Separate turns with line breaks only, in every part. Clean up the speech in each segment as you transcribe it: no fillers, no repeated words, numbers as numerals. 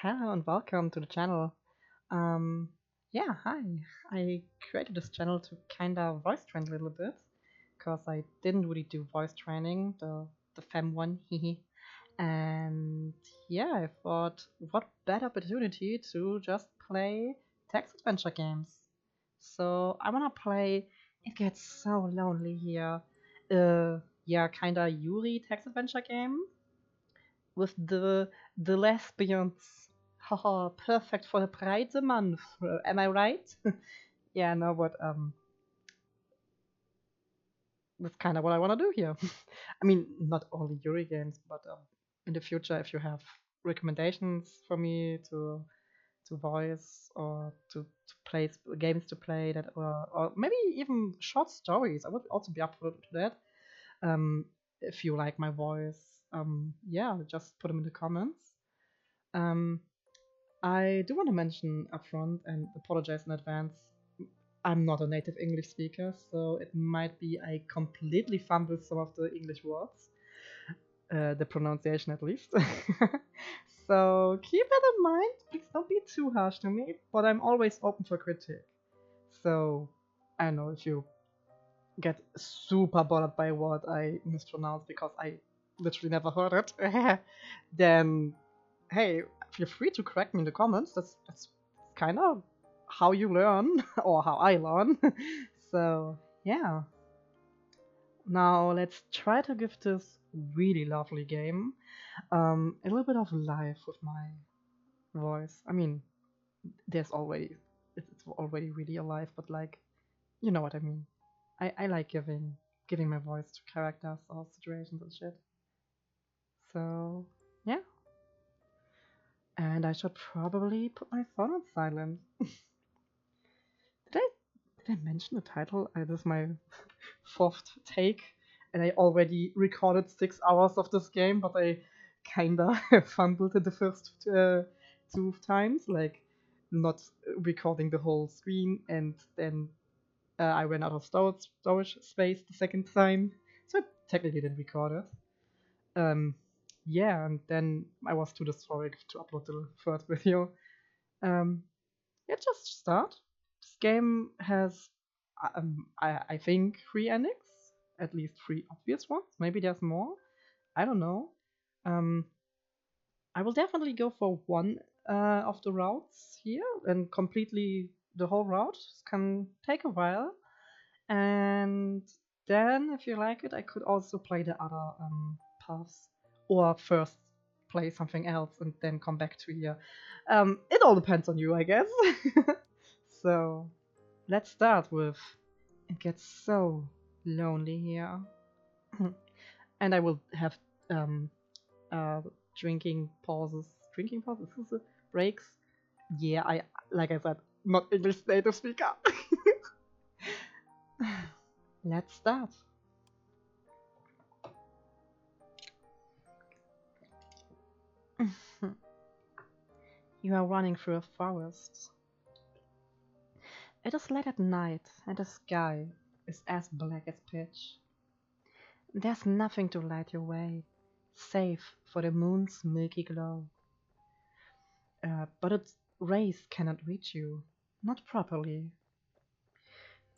Hello and welcome to the channel. Um, yeah, hi. I created this channel to kinda voice train a little bit because I didn't really do voice training, the fem one, hehe. And yeah, I thought, what better opportunity to just play text adventure games. So I wanna play. It gets so lonely here. Yeah, kinda Yuri text adventure game with the lesbians. Haha, perfect for the Pride month. Am I right? Yeah, no, but that's kind of what I want to do here. I mean, not only Yuri games, but in the future, if you have recommendations for me to voice or to play games to play that, or maybe even short stories, I would also be up for that. If you like my voice, yeah, just put them in the comments. Um, I do want to mention upfront and apologize in advance. I'm not a native English speaker, so it might be I completely fumble some of the English words, the pronunciation at least. So keep that in mind. Please don't be too harsh to me, but I'm always open for critique. So I don't know if you get super bothered by what I mispronounce because I literally never heard it, then hey, feel free to correct me in the comments. That's kind of how you learn or how I learn. So yeah, now let's try to give this really lovely game a little bit of life with my voice. I mean, there's already it's already really alive, but like you know what I mean. I like giving my voice to characters or situations and shit. So yeah, and I should probably put my phone on silent. Did I did I mention the title? This is my fourth take, and I already recorded 6 hours of this game, but I kinda fumbled it the first two times, like not recording the whole screen, and then I ran out of storage space the second time, so I technically didn't record it. Um, yeah, and then I was too dysphoric to upload the third video. Um, yeah, just start. This game has, I think, three endings, at least three obvious ones. Maybe there's more. I don't know. Um, I will definitely go for one of the routes here and completely the whole route. This can take a while, and then if you like it, I could also play the other paths, or first play something else and then come back to here. It all depends on you, I guess. So let's start with it gets so lonely here. And I will have um uh drinking pauses. Drinking pauses? Is it breaks? Yeah, I like I said, not English native speaker. Let's start. You are running through a forest. It is late at night, and the sky is as black as pitch. There's nothing to light your way, save for the moon's milky glow. But its rays cannot reach you, not properly.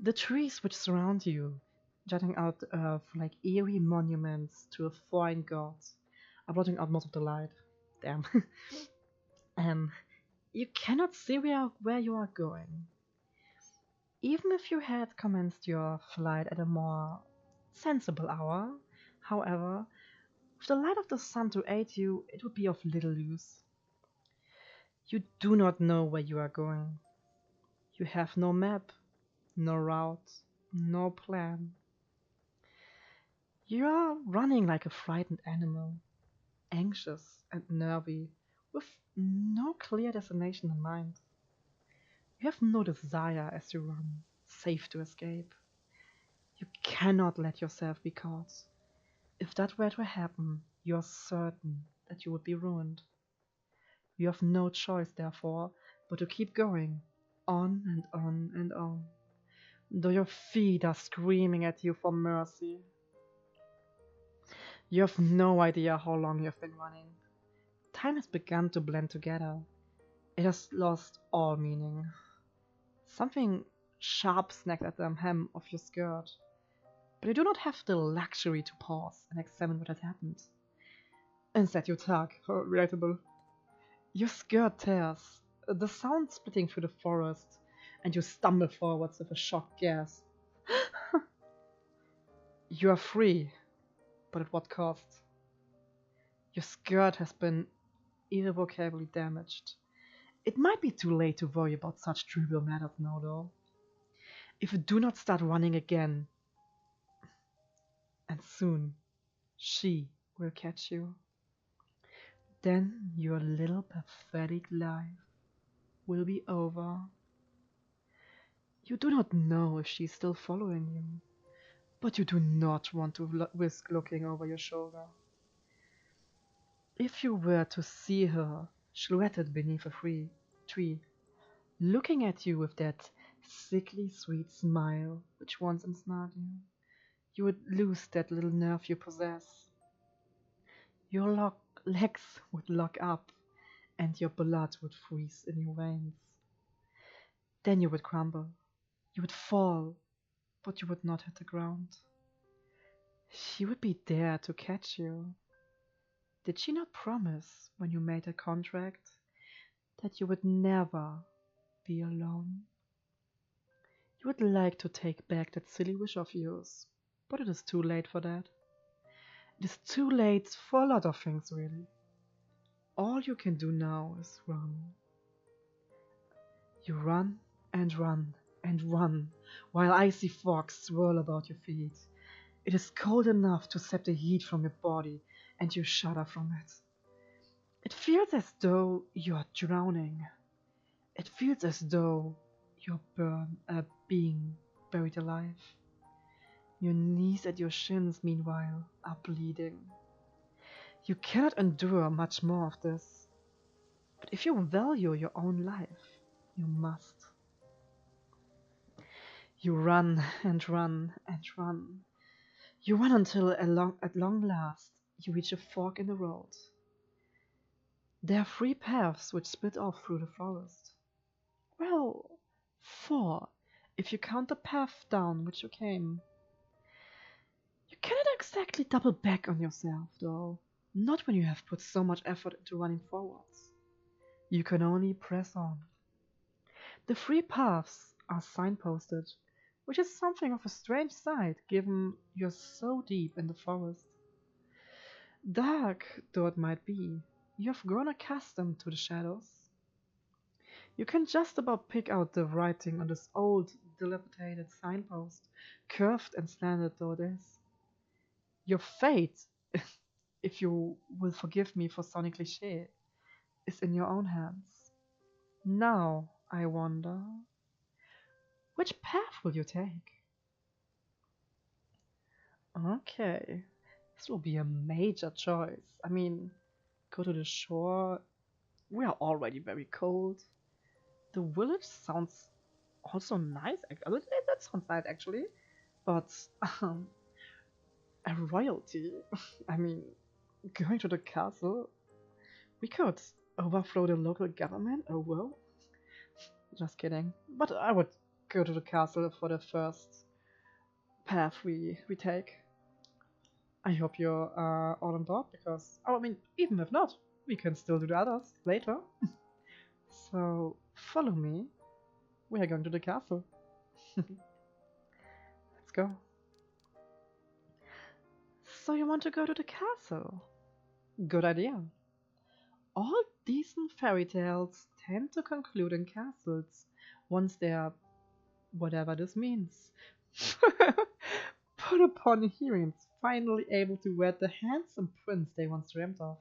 The trees which surround you, jutting out of like eerie monuments to a foreign god, are blotting out most of the light. Damn. um, you cannot see where you are going. Even if you had commenced your flight at a more sensible hour, however, with the light of the sun to aid you, it would be of little use. You do not know where you are going. You have no map, no route, no plan. You are running like a frightened animal, anxious and nervy, with no clear destination in mind. You have no desire as you run, safe to escape. You cannot let yourself be caught. If that were to happen, you are certain that you would be ruined. You have no choice, therefore, but to keep going, on and on and on, though your feet are screaming at you for mercy. You have no idea how long you have been running. time has begun to blend together. It has lost all meaning. Something sharp snagged at the hem of your skirt, but you do not have the luxury to pause and examine what has happened. Instead, you tug, relatable. Your skirt tears, the sound splitting through the forest, and you stumble forwards with a shocked gasp. You are free, but at what cost? Your skirt has been irrevocably damaged. It might be too late to worry about such trivial matters now, though. If you do not start running again, and soon, she will catch you, then your little pathetic life will be over. You do not know if she is still following you, but you do not want to risk looking over your shoulder. If you were to see her silhouetted beneath a tree, looking at you with that sickly sweet smile which once ensnared you would lose that little nerve you possess. Your legs would lock up, and your blood would freeze in your veins. Then you would crumble. You would fall, but you would not hit the ground. She would be there to catch you. Did she not promise, when you made a contract, that you would never be alone? You would like to take back that silly wish of yours, but it is too late for that. It is too late for a lot of things, really. All you can do now is run. You run and run and run, while icy fogs swirl about your feet. It is cold enough to sap the heat from your body, and you shudder from it. It feels as though you are drowning. It feels as though you're being buried alive. Your knees and your shins, meanwhile, are bleeding. You cannot endure much more of this. But if you value your own life, you must. You run and run and run. You run until at long last you reach a fork in the road. There are 3 paths which split off through the forest. Well, 4, if you count the path down which you came. You cannot exactly double back on yourself, though. Not when you have put so much effort into running forwards. You can only press on. The 3 paths are signposted, which is something of a strange sight given you're so deep in the forest. Dark though it might be, you have grown accustomed to the shadows. You can just about pick out the writing on this old, dilapidated signpost, curved and slanted though it is. Your fate, if you will forgive me for sounding cliché, is in your own hands. Now, I wonder, which path will you take? Okay, this will be a major choice. I mean, go to the shore. We are already very cold. The village sounds also nice. That sounds nice actually, but um, a royalty. I mean, going to the castle. We could overthrow the local government. Oh well. Just kidding. But I would go to the castle for the first path we take. I hope you're all on board because, oh, I mean, even if not, we can still do the others later. So, follow me. We are going to the castle. Let's go. So you want to go to the castle? Good idea. All decent fairy tales tend to conclude in castles once they are whatever this means. Put upon hearing it's finally able to wed the handsome prince they once dreamt of.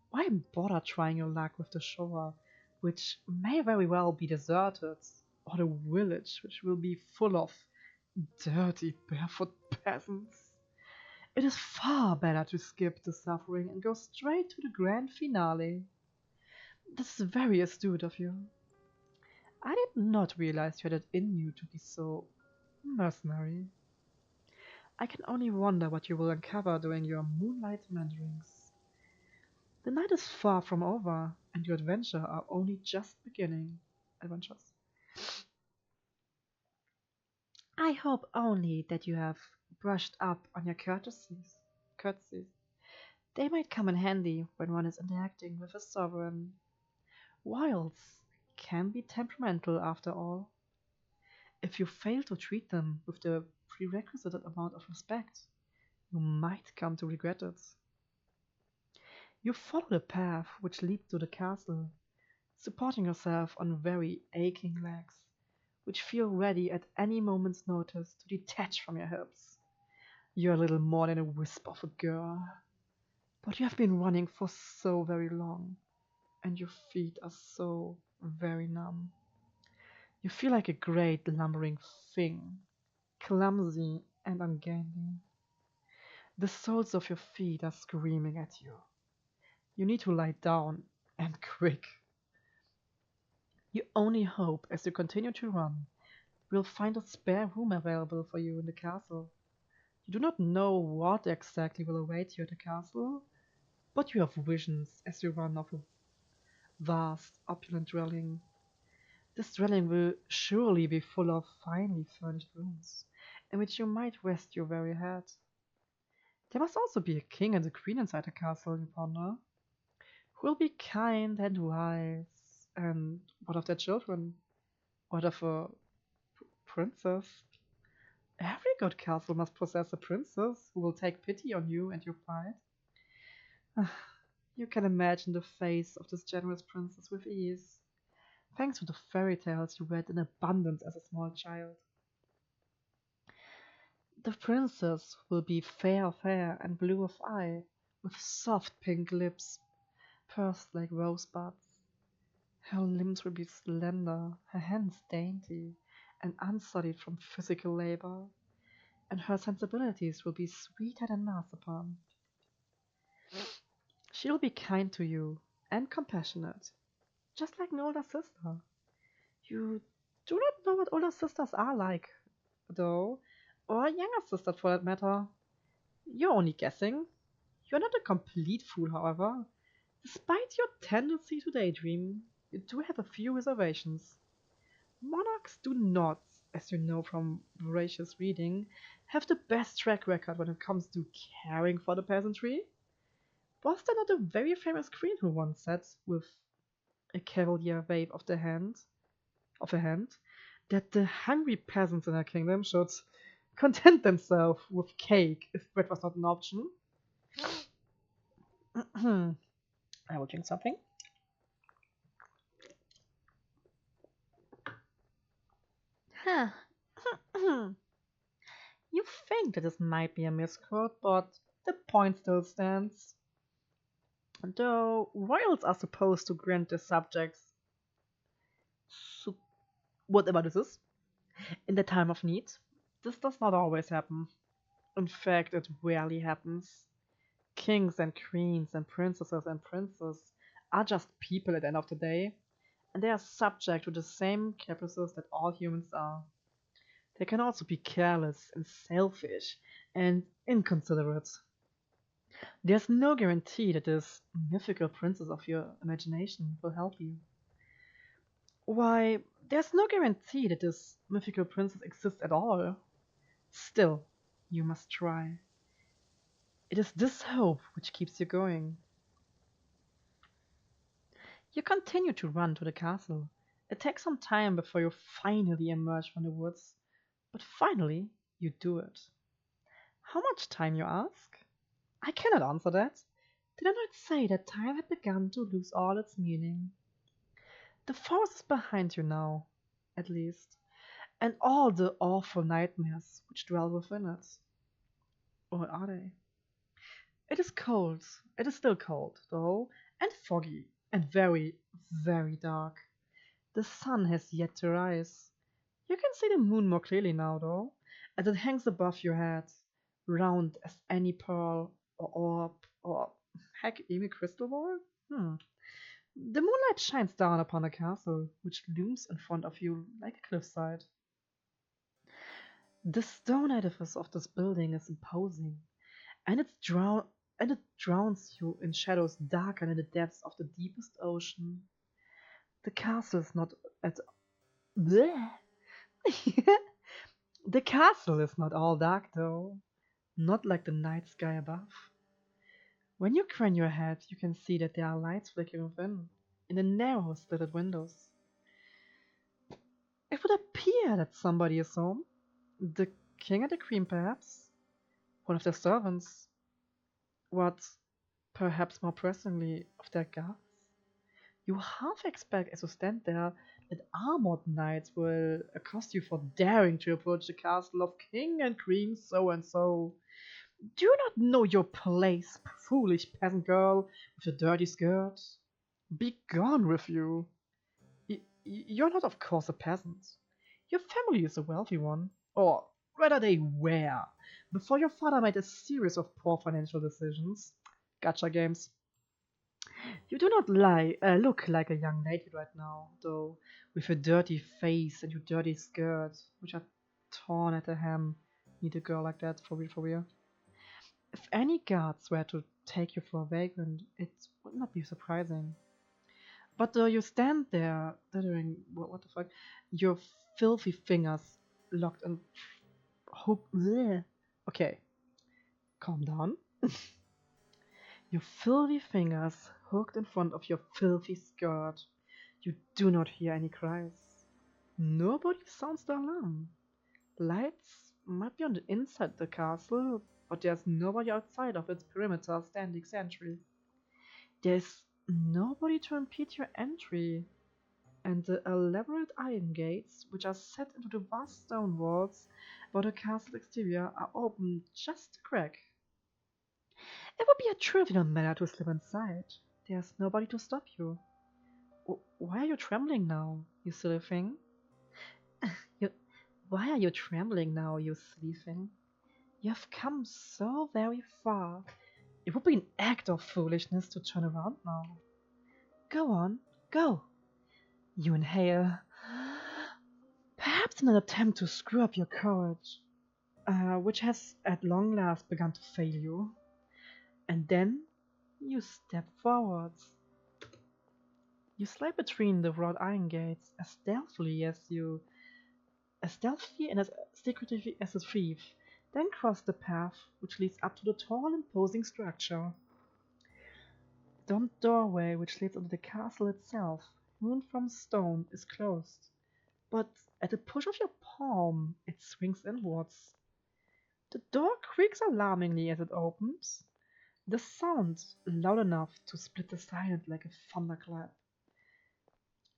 Why bother trying your luck with the shore, which may very well be deserted, or the village, which will be full of dirty, barefoot peasants? It is far better to skip the suffering and go straight to the grand finale. This is very astute of you. I did not realize you had it in you to be so mercenary. I can only wonder what you will uncover during your moonlight manderings. The night is far from over, and your adventure are only just beginning. Adventures. I hope only that you have brushed up on your courtesies. They might come in handy when one is interacting with a sovereign. Wilds can be temperamental after all. If you fail to treat them with the prerequisite amount of respect, you might come to regret it. You follow the path which leads to the castle, supporting yourself on very aching legs, which feel ready at any moment's notice to detach from your hips. You're a little more than a wisp of a girl, but you have been running for so very long, and your feet are so very numb. You feel like a great lumbering thing, clumsy and ungainly. The soles of your feet are screaming at you. You need to lie down, and quick. You only hope as you continue to run, you'll find a spare room available for you in the castle. You do not know what exactly will await you at the castle, but you have visions as you run of a vast, opulent dwelling. This dwelling will surely be full of finely furnished rooms, in which you might rest your very head. There must also be a king and a queen inside the castle, you ponder, who will be kind and wise. And what of their children? What of a princess? Every good castle must possess a princess who will take pity on you and your pride. You can imagine the face of this generous princess with ease, thanks to the fairy tales you read in abundance as a small child. The princess will be fair of hair and blue of eye, with soft pink lips pursed like rosebuds. Her limbs will be slender, her hands dainty, and unsullied from physical labor, and her sensibilities will be sweeter than marzipan. She will be kind to you and compassionate, just like an older sister. You do not know what older sisters are like, though, or younger sisters for that matter. You're only guessing. You're not a complete fool, however. Despite your tendency to daydream, you do have a few reservations. Monarchs do not, as you know from voracious reading, have the best track record when it comes to caring for the peasantry. Was there not a very famous queen who once said, with a cavalier wave of a hand, that the hungry peasants in her kingdom should content themselves with cake if bread was not an option? I will drink something. Huh. You think that this might be a misquote, but the point still stands. Though royals are supposed to grant their subjects, su- whatever this is, in the time of need, this does not always happen. In fact, it rarely happens. Kings and queens and princesses and princes are just people at the end of the day, and they are subject to the same caprices that all humans are. They can also be careless and selfish and inconsiderate. There's no guarantee that this mythical princess of your imagination will help you. Why, there's no guarantee that this mythical princess exists at all. Still, you must try. It is this hope which keeps you going. You continue to run to the castle. It takes some time before you finally emerge from the woods, but finally you do it. How much time, you ask? I cannot answer that. Did I not say that time had begun to lose all its meaning? The forest is behind you now, at least, and all the awful nightmares which dwell within it. Or are they? It is cold. It is still cold, though, and foggy, and very, very dark. The sun has yet to rise. You can see the moon more clearly now, though, as it hangs above your head, round as any pearl, or orb, or heck, even crystal ball? The moonlight shines down upon the castle, which looms in front of you like a cliffside. The stone edifice of this building is imposing, and and it drowns you in shadows darker than the depths of the deepest ocean. The castle is not at bleh. The castle is not all dark though, not like the night sky above. When you crane your head, you can see that there are lights flickering within, in the narrow slitted windows. It would appear that somebody is home. The king and the queen, perhaps. One of their servants. What, perhaps more pressingly, of their guards. You half expect as you stand there that armored knights will accost you for daring to approach the castle of King and Queen so and so. Do you not know your place, foolish peasant girl with your dirty skirt? Be gone with you. You're not, of course, a peasant. Your family is a wealthy one, or rather they were, before your father made a series of poor financial decisions. Gacha games. You do not look like a young lady right now, though, with your dirty face and your dirty skirt, which are torn at the hem. Need a girl like that, for real, for real. If any guards were to take you for a vagrant, it would not be surprising. But you stand there, stuttering, what the fuck? Your filthy fingers locked and hooked. Bleh. Okay, calm down. Your filthy fingers hooked in front of your filthy skirt. You do not hear any cries. Nobody sounds the alarm. Lights might be on the inside the castle, but there's nobody outside of its perimeter standing sentry. There's nobody to impede your entry, and the elaborate iron gates, which are set into the vast stone walls about the castle exterior, are open just a crack. It would be a trivial matter to slip inside. There's nobody to stop you. Why are you trembling now, you silly thing? You, why are you trembling now, you silly thing? You have come so very far. It would be an act of foolishness to turn around now. Go on, go. You inhale. Perhaps in an attempt to screw up your courage, which has at long last begun to fail you. And then you step forwards. You slide between the wrought iron gates as stealthily and as secretively as a thief, then cross the path which leads up to the tall, imposing structure. The domed doorway which leads into the castle itself, hewn from stone, is closed, but at a push of your palm it swings inwards. The door creaks alarmingly as it opens, the sound loud enough to split the silence like a thunderclap.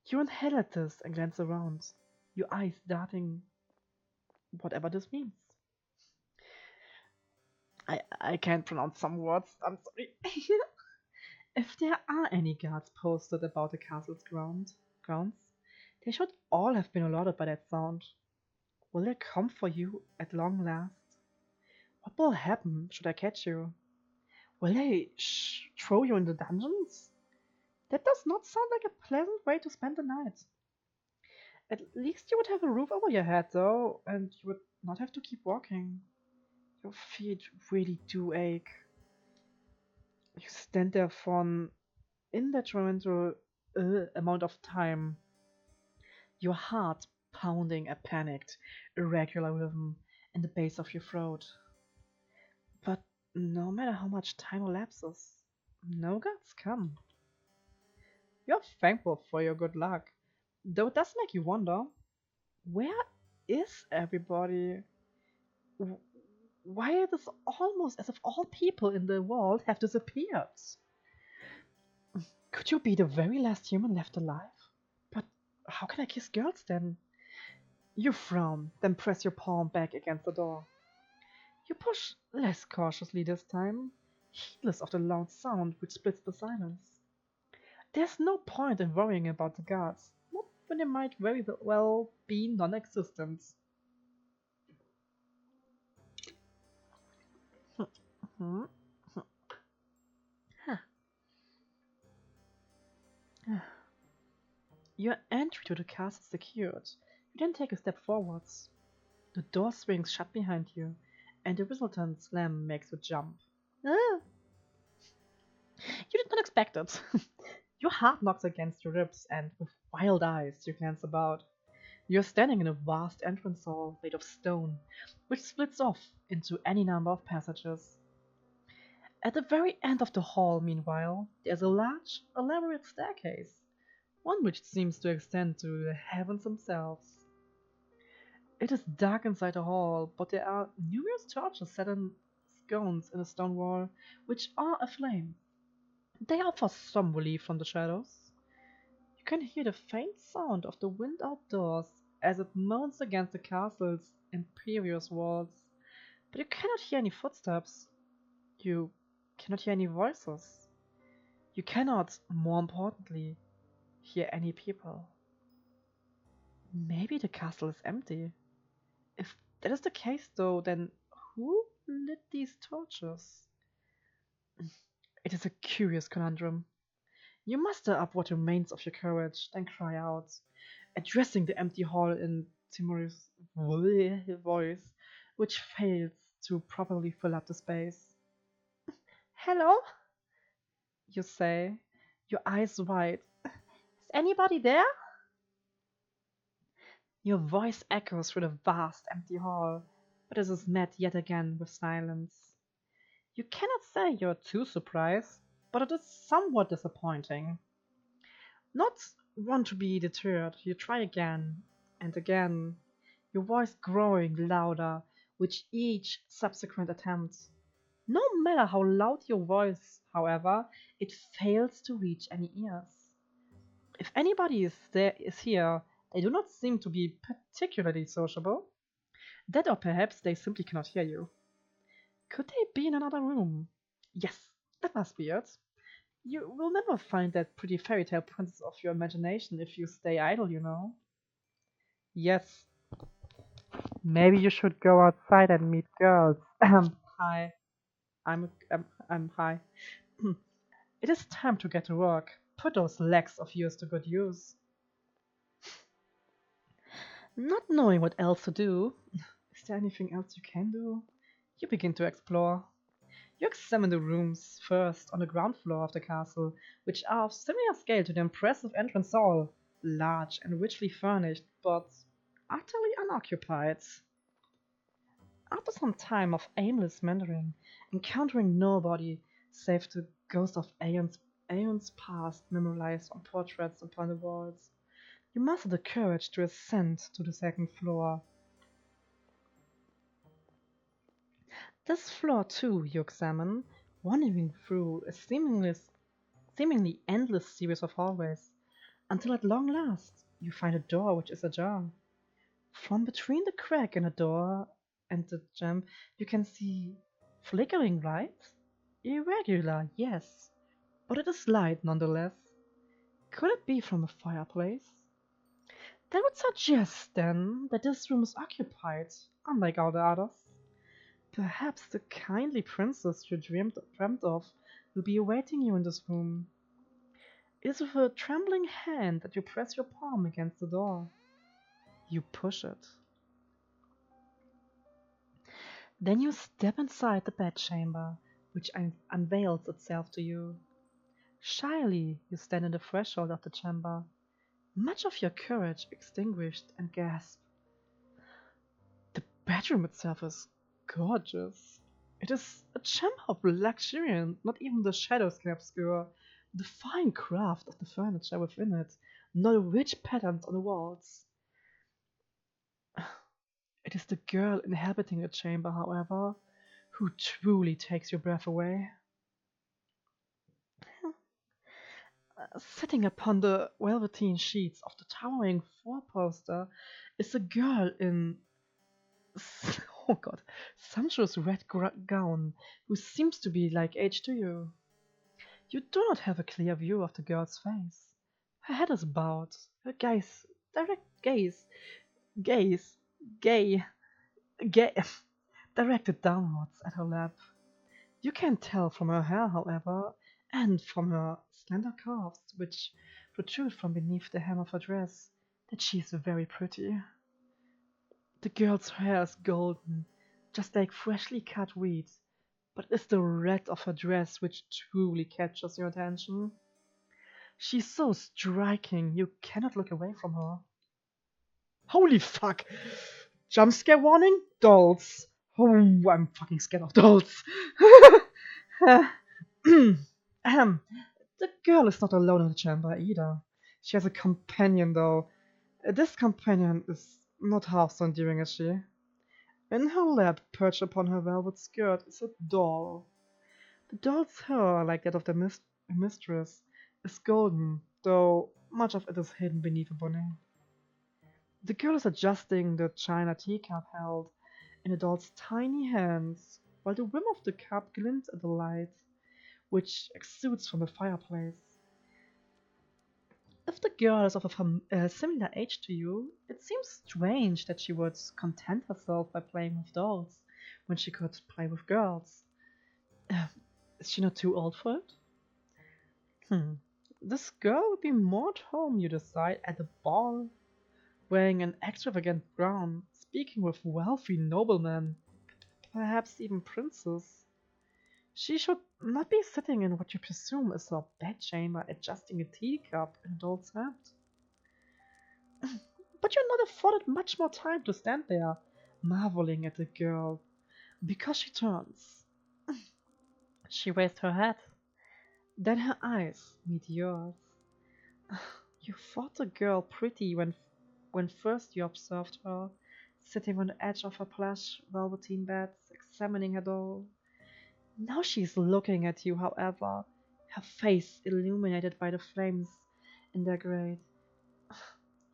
You inhale at this and glance around, your eyes darting whatever this means. I can't pronounce some words, I'm sorry. If there are any guards posted about the castle's grounds, they should all have been alerted by that sound. Will they come for you at long last? What will happen should I catch you? Will they throw you in the dungeons? That does not sound like a pleasant way to spend the night. At least you would have a roof over your head, though, and you would not have to keep walking. Your feet really do ache. You stand there for an indeterminate amount of time, your heart pounding a panicked, irregular rhythm in the base of your throat. But no matter how much time elapses, no guards come. You're thankful for your good luck, though it does make you wonder, where is everybody? Why it is almost as if all people in the world have disappeared. Could you be the very last human left alive? But how can I kiss girls then? You frown, then press your palm back against the door. You push less cautiously this time, heedless of the loud sound which splits the silence. There's no point in worrying about the guards, not when they might very well be non-existent. Your entry to the castle is secured. You then take a step forwards. The door swings shut behind you, and the resultant slam makes you jump. Ah! You did not expect it. Your heart knocks against your ribs, and with wild eyes you glance about. You're standing in a vast entrance hall made of stone, which splits off into any number of passages. At the very end of the hall, meanwhile, there's a large, elaborate staircase, one which seems to extend to the heavens themselves. It is dark inside the hall, but there are numerous torches set in sconces in the stone wall, which are aflame. They offer some relief from the shadows. You can hear the faint sound of the wind outdoors as it moans against the castle's imperious walls, but you cannot hear any footsteps. You cannot hear any voices. You cannot, more importantly, hear any people. Maybe the castle is empty. If that is the case, though, then who lit these torches? It is a curious conundrum. You muster up what remains of your courage, then cry out, addressing the empty hall in timorous voice, which fails to properly fill up the space. Hello, you say, your eyes wide. Is anybody there? Your voice echoes through the vast empty hall, but it is met yet again with silence. You cannot say you're too surprised, but it is somewhat disappointing. Not one to be deterred, you try again and again, your voice growing louder with each subsequent attempt. No matter how loud your voice, however, it fails to reach any ears. If anybody is here, they do not seem to be particularly sociable. That or perhaps they simply cannot hear you. Could they be in another room? Yes, that must be it. You will never find that pretty fairy tale princess of your imagination if you stay idle, you know. Yes, maybe you should go outside and meet girls. Hi, I'm hi. It is time to get to work. Put those legs of yours to good use. Not knowing what else to do, is there anything else you can do? You begin to explore. You examine the rooms first on the ground floor of the castle, which are of similar scale to the impressive entrance hall, large and richly furnished, but utterly unoccupied. After some time of aimless meandering, encountering nobody save the ghost of aeons past memorialized on portraits upon the walls, you muster the courage to ascend to the second floor. This floor, too, you examine, wandering through a seemingly endless series of hallways, until at long last you find a door which is ajar. From between the crack in the door and the jamb, you can see flickering light. Irregular, yes, but it is light nonetheless. Could it be from a fireplace? That would suggest, then, that this room is occupied, unlike all the others. Perhaps the kindly princess you dreamt of will be awaiting you in this room. It is with a trembling hand that you press your palm against the door. You push it. Then you step inside the bedchamber, which unveils itself to you. Shyly, you stand in the threshold of the chamber, much of your courage extinguished, and gasp. The bedroom itself is gorgeous. It is a chamber of luxury, and not even the shadows can obscure the fine craft of the furniture within it, nor the rich patterns on the walls. It is the girl inhabiting the chamber, however, who truly takes your breath away. Sitting upon the velveteen sheets of the towering four-poster is a girl in oh god, sumptuous red gown who seems to be like age to you. You do not have a clear view of the girl's face. Her head is bowed, her direct gaze, gay, gay, directed downwards at her lap. You can tell from her hair, however, and from her slender calves, which protrude from beneath the hem of her dress, that she is very pretty. The girl's hair is golden, just like freshly cut wheat, but it's the red of her dress which truly captures your attention. She's so striking, you cannot look away from her. Holy fuck! Jump scare warning? Dolls. Oh, I'm fucking scared of dolls. Ahem. The girl is not alone in the chamber either. She has a companion though. This companion is not half so endearing as she. In her lap, perched upon her velvet skirt, is a doll. The doll's hair, like that of the mistress, is golden, though much of it is hidden beneath a bonnet. The girl is adjusting the china teacup held in the doll's tiny hands, while the rim of the cup glints at the light, which exudes from the fireplace. If the girl is of a similar age to you, it seems strange that she would content herself by playing with dolls when she could play with girls. Uh, is she not too old for it? This girl would be more at home, you decide, at a ball, wearing an extravagant gown, speaking with wealthy noblemen, perhaps even princes. She should not be sitting in what you presume is her bedchamber adjusting a teacup in a doll's hand. But you're not afforded much more time to stand there, marveling at the girl, because she turns. She raised her head, then her eyes meet yours. You thought the girl pretty when first you observed her, sitting on the edge of her plush velveteen bed, examining her doll. Now she is looking at you, however, her face illuminated by the flames in their grate.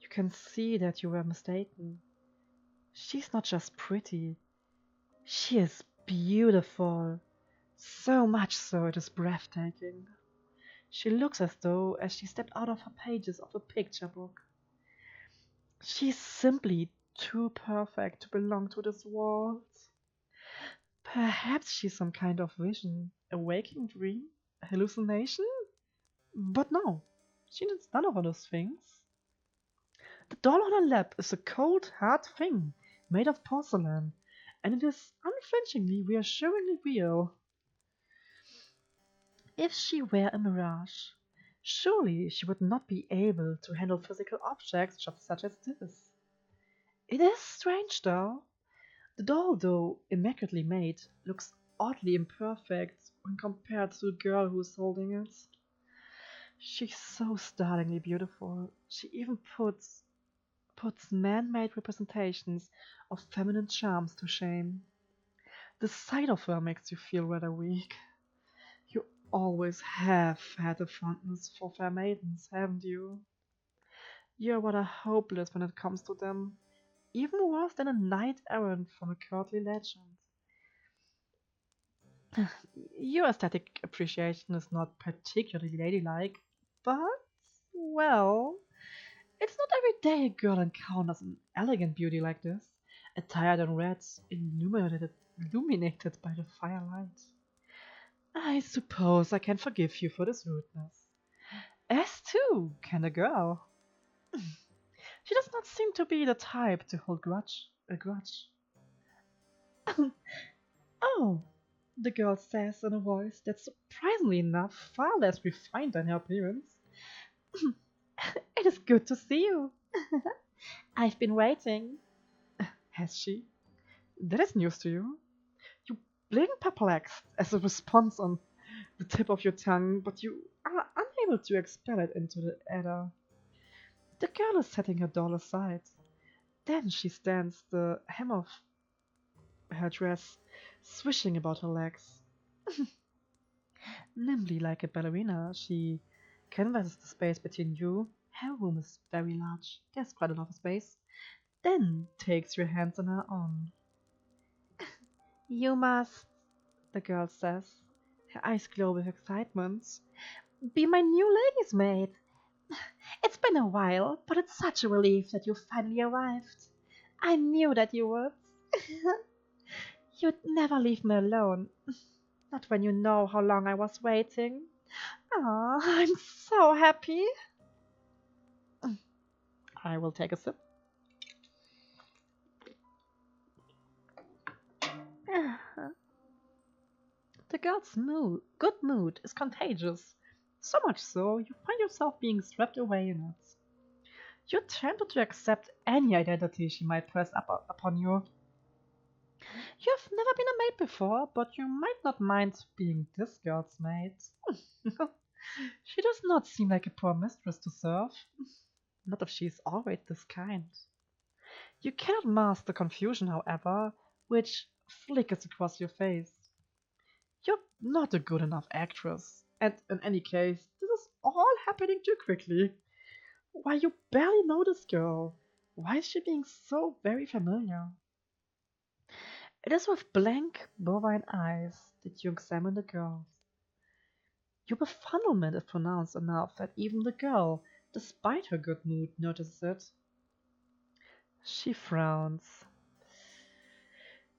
You can see that you were mistaken. She's not just pretty, she is beautiful. So much so it is breathtaking. She looks as though as she stepped out of her pages of a picture book. She's simply too perfect to belong to this world. Perhaps she's some kind of vision, a waking dream, a hallucination? But no, she needs none of those things. The doll on her lap is a cold, hard thing, made of porcelain, and it is unflinchingly, reassuringly real. If she were a mirage, surely she would not be able to handle physical objects just such as this. It is strange, though. The doll, though immaculately made, looks oddly imperfect when compared to the girl who is holding it. She's so startlingly beautiful. She even puts man-made representations of feminine charms to shame. The sight of her makes you feel rather weak. You always have had a fondness for fair maidens, haven't you? You're rather hopeless when it comes to them, even worse than a knight errant from a courtly legend. Your aesthetic appreciation is not particularly ladylike, but, well, it's not every day a girl encounters an elegant beauty like this, attired in red, illuminated by the firelight. I suppose I can forgive you for this rudeness. As too can a girl. She does not seem to be the type to hold a grudge. Oh, the girl says in a voice that's surprisingly enough far less refined than her appearance. It is good to see you. I've been waiting. Has she? That is news to you. You blink perplexed as a response on the tip of your tongue, but you are unable to expel it into the ether. The girl is setting her doll aside. Then she stands, the hem of her dress swishing about her legs. Nimbly like a ballerina, she canvasses the space between you. Her room is very large. There's quite a lot of space. Then takes your hands on her own. You must, the girl says, her eyes glow with excitement, be my new lady's maid. It's been a while, but it's such a relief that you finally arrived. I knew that you would. You'd never leave me alone. Not when you know how long I was waiting. Ah, I'm so happy. I will take a sip. The good mood is contagious. So much so, you find yourself being swept away in it. You're tempted to accept any identity she might press upon you. You've never been a maid before, but you might not mind being this girl's maid. She does not seem like a poor mistress to serve. Not if she is always this kind. You cannot mask the confusion, however, which flickers across your face. You're not a good enough actress, and in any case, this is all happening too quickly. Why, you barely know this girl. Why is she being so very familiar? It is with blank, bovine eyes that you examine the girl. Your befuddlement is pronounced enough that even the girl, despite her good mood, notices it. She frowns.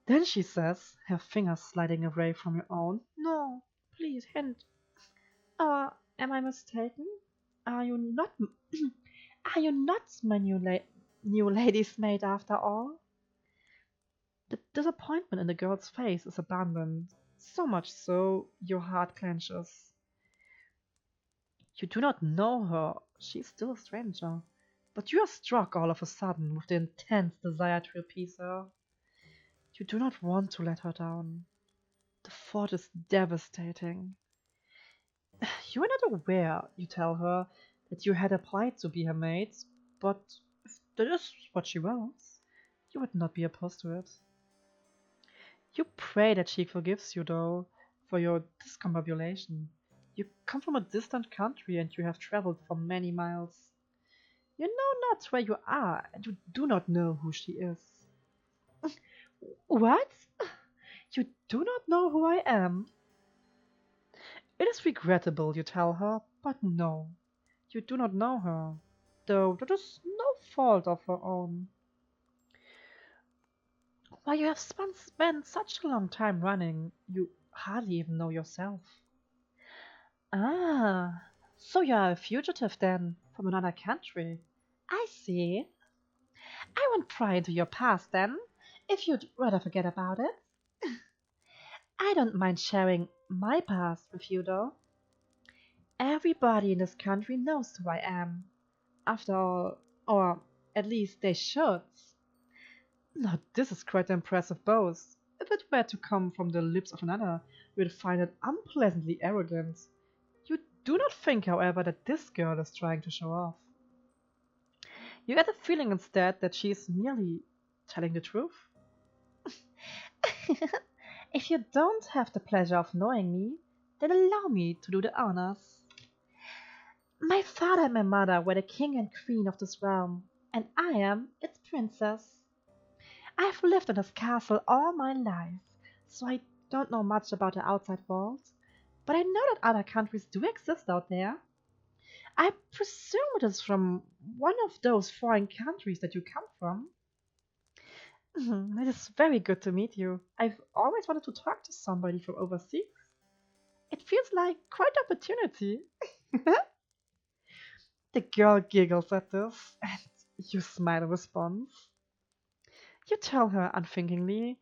Then she says, her fingers sliding away from your own, "No, please, hint. Am I mistaken? Are you not, are you not my new lady's maid after all?" The disappointment in the girl's face is abundant, so much so your heart clenches. You do not know her, she is still a stranger, but you are struck all of a sudden with the intense desire to appease her. You do not want to let her down. The thought is devastating. You are not aware, you tell her, that you had applied to be her maid, but if that is what she wants, you would not be opposed to it. You pray that she forgives you, though, for your discombobulation. You come from a distant country and you have traveled for many miles. You know not where you are, and you do not know who she is. What? You do not know who I am? It is regrettable, you tell her, but no, you do not know her, though that is no fault of her own. Why, you have spent such a long time running, you hardly even know yourself. Ah, so you are a fugitive then, from another country. I see. I won't pry into your past then, if you'd rather forget about it. I don't mind sharing my past with you, though. Everybody in this country knows who I am, after all, or at least they should. Now, this is quite an impressive boast. If it were to come from the lips of another, you would find it unpleasantly arrogant. You do not think, however, that this girl is trying to show off. You get the feeling instead that she is merely telling the truth. If you don't have the pleasure of knowing me, then allow me to do the honors. My father and my mother were the king and queen of this realm, and I am its princess. I've lived in this castle all my life, so I don't know much about the outside world, but I know that other countries do exist out there. I presume it is from one of those foreign countries that you come from. It is very good to meet you. I've always wanted to talk to somebody from overseas. It feels like quite an opportunity. The girl giggles at this, and you smile in response. You tell her unthinkingly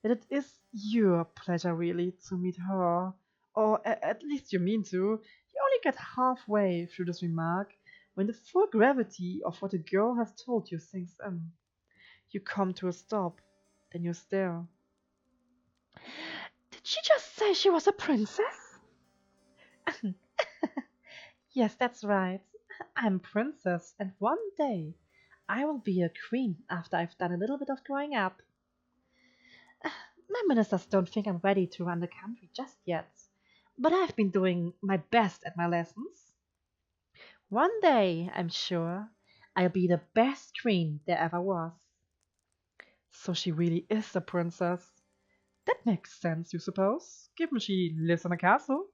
that it is your pleasure really to meet her, or at least you mean to. You only get halfway through this remark when the full gravity of what the girl has told you sinks in. You come to a stop, then you stare. Did she just say she was a princess? Yes, that's right. I'm a princess, and one day I will be a queen after I've done a little bit of growing up. My ministers don't think I'm ready to run the country just yet, but I've been doing my best at my lessons. One day, I'm sure, I'll be the best queen there ever was. So she really is a princess. That makes sense, you suppose, given she lives in a castle.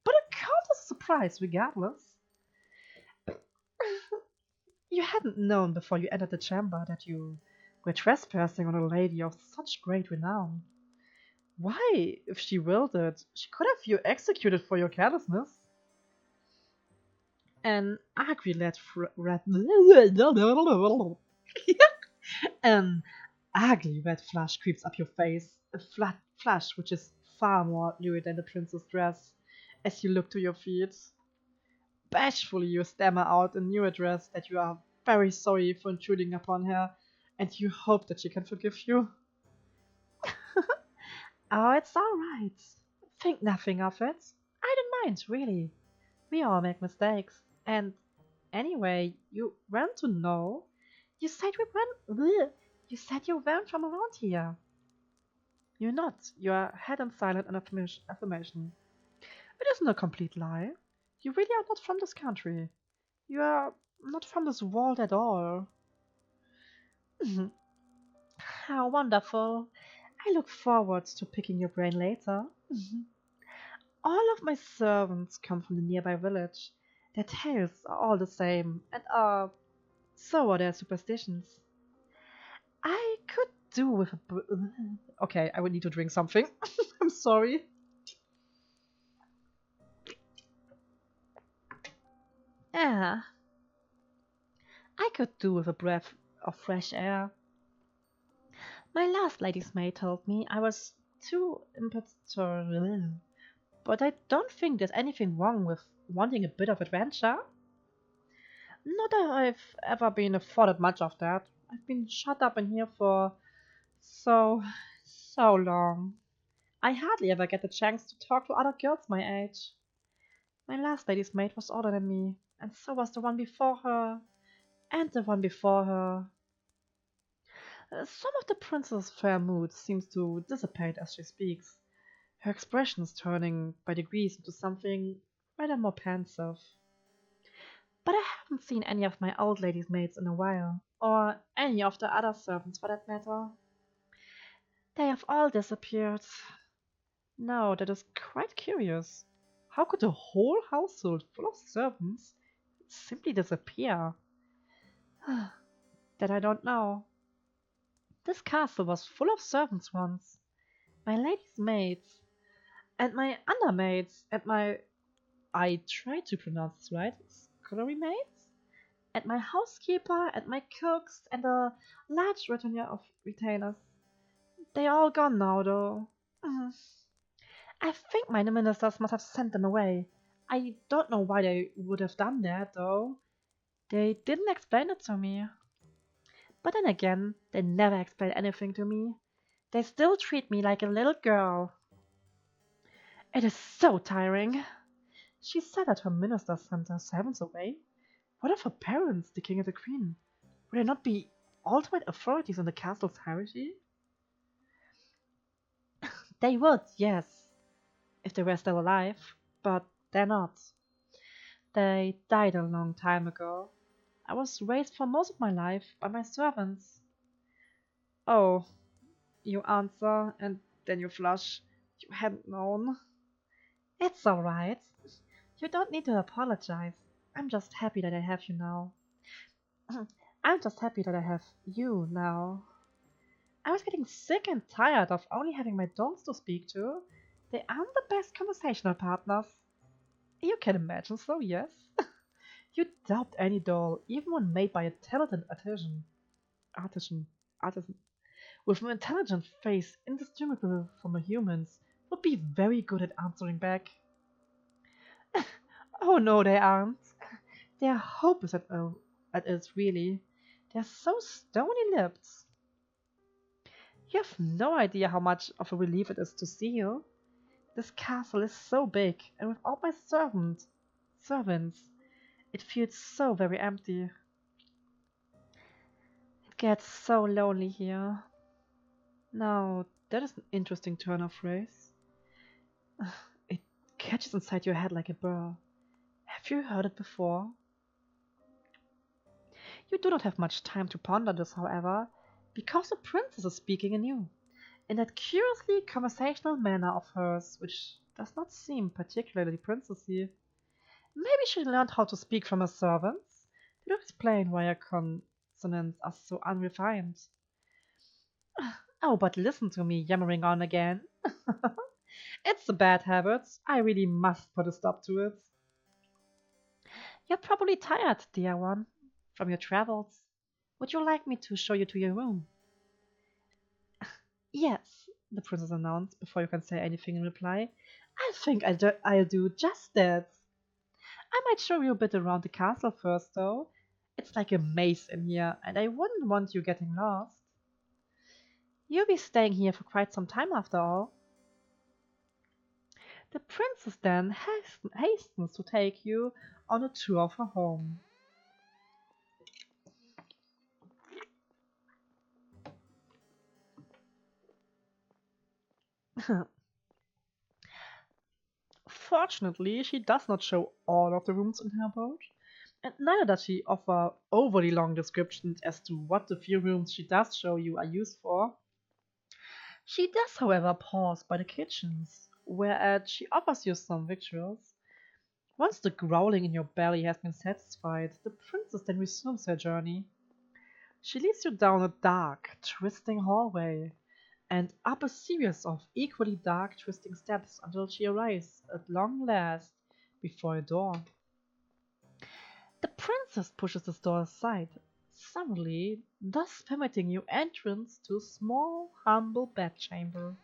But it counts as a surprise regardless. You hadn't known before you entered the chamber that you were trespassing on a lady of such great renown. Why, if she willed it, she could have you executed for your carelessness. An ugly an ugly red flush creeps up your face, a flat flush which is far more lurid than the princess' dress. As you look to your feet, bashfully you stammer out a new address that you are very sorry for intruding upon her, and you hope that she can forgive you. Oh, it's all right. Think nothing of it. I don't mind, really. We all make mistakes. And anyway, you want to know? You said we went. Bleh. You said you weren't from around here. You're not. You are head and silent in affirmation. It isn't a complete lie. You really are not from this country. You are not from this world at all. Mhm. How wonderful. I look forward to picking your brain later. Mhm. All of my servants come from the nearby village. Their tales are all the same, and so are their superstitions. I could do with okay, I would need to drink something. I'm sorry. Yeah, I could do with a breath of fresh air. My last lady's maid told me I was too impetuous, but I don't think there's anything wrong with wanting a bit of adventure. Not that I've ever been afforded much of that. I've been shut up in here for so, so long. I hardly ever get the chance to talk to other girls my age. My last lady's maid was older than me, and so was the one before her, and the one before her. Some of the princess's fair mood seems to dissipate as she speaks, her expressions turning by degrees into something rather more pensive. But I haven't seen any of my old lady's maids in a while, or any of the other servants for that matter. They have all disappeared. Now that is quite curious. How could a whole household full of servants simply disappear? That I don't know. This castle was full of servants once. My lady's maids, and my undermaids, and my I try to pronounce this right, scullery maids, and my housekeeper, and my cooks, and a large retinue of retainers. They are all gone now, though. Mm. I think my ministers must have sent them away. I don't know why they would have done that, though. They didn't explain it to me. But then again, they never explain anything to me. They still treat me like a little girl. It is so tiring. She said that her ministers sent her servants away. What of her parents, the king and the queen? Would they not be ultimate authorities in the castle's hierarchy? They would, yes, if they were still alive, but they're not. They died a long time ago. I was raised for most of my life by my servants. Oh, you answer, and then you flush. You hadn't known. It's alright. You don't need to apologize. I'm just happy that I have you now. I'm just happy that I have you now. I was getting sick and tired of only having my dogs to speak to. They aren't the best conversational partners. You can imagine so, yes? You'd doubt any doll, even one made by a talented artisan, artisan, with an intelligent face indistinguishable from a human's, would be very good at answering back. Oh no, they aren't. They are hopeless at it, really. They're so stony-lipped. You have no idea how much of a relief it is to see you. This castle is so big, and without my servants, it feels so very empty. It gets so lonely here. Now, that is an interesting turn of phrase. It catches inside your head like a burr. Have you heard it before? You do not have much time to ponder this, however, because the princess is speaking anew, in that curiously conversational manner of hers, which does not seem particularly princessy. Maybe she learned how to speak from her servants, to explain why her consonants are so unrefined. Oh, but listen to me yammering on again. It's a bad habit. I really must put a stop to it. You're probably tired, dear one, from your travels. Would you like me to show you to your room? Yes, the princess announced before you can say anything in reply. I think I'll do just that. I might show you a bit around the castle first, though. It's like a maze in here, and I wouldn't want you getting lost. You'll be staying here for quite some time after all. The princess then hastens to take you on a tour of her home. Fortunately, she does not show all of the rooms in her abode, and neither does she offer overly long descriptions as to what the few rooms she does show you are used for. She does, however, pause by the kitchens, whereat she offers you some victuals. Once the growling in your belly has been satisfied, the princess then resumes her journey. She leads you down a dark, twisting hallway, and up a series of equally dark, twisting steps until she arrives, at long last, before a door. The princess pushes this door aside, suddenly, thus permitting you entrance to a small, humble bedchamber.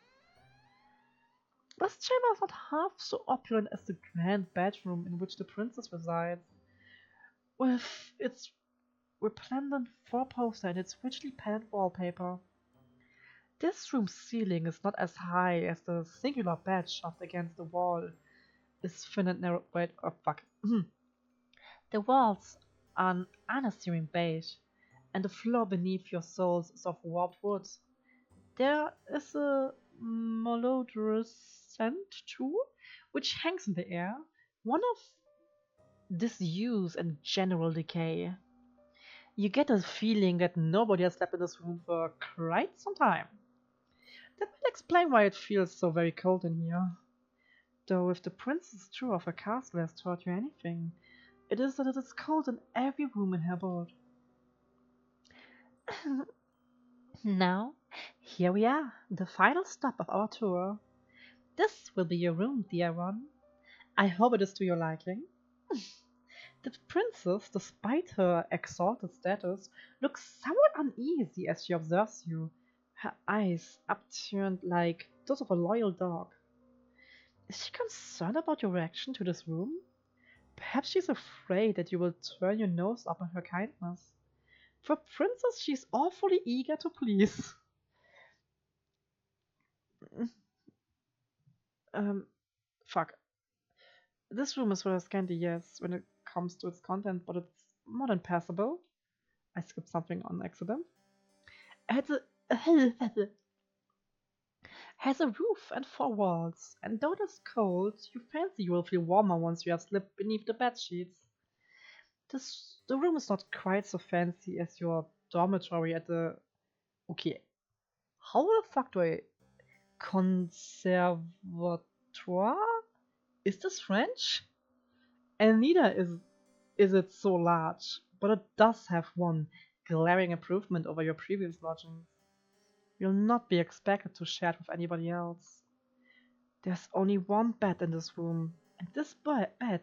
This chamber is not half so opulent as the grand bedroom in which the princess resides, with its resplendent four-poster and its richly painted wallpaper. This room's ceiling is not as high as the singular bed shoved against the wall is thin and narrow. Wait, oh fuck. The walls are an unassuming beige, and the floor beneath your soles is of warped wood. There is a malodorous scent, too, which hangs in the air, one of disuse and general decay. You get a feeling that nobody has slept in this room for quite some time. That will explain why it feels so very cold in here. Though if the princess tour of her castle has taught you anything, it is that it is cold in every room in her boat. Now, here we are, the final stop of our tour. This will be your room, dear one. I hope it is to your liking. The princess, despite her exalted status, looks somewhat uneasy as she observes you, her eyes upturned like those of a loyal dog. Is she concerned about your reaction to this room? Perhaps she's afraid that you will turn your nose up at her kindness. For a princess, she's awfully eager to please. Um, fuck. This room is rather scanty, yes, when it comes to its content, but it's more than passable. I skipped something on accident. It has a roof and four walls, and though it is cold, you fancy you will feel warmer once you have slipped beneath the bed sheets. The room is not quite so fancy as your dormitory at the. Okay, how the fuck do I. Conservatoire? Is this French? And neither is it so large, but it does have one glaring improvement over your previous lodgings. You'll not be expected to share it with anybody else. There's only one bed in this room, and this bed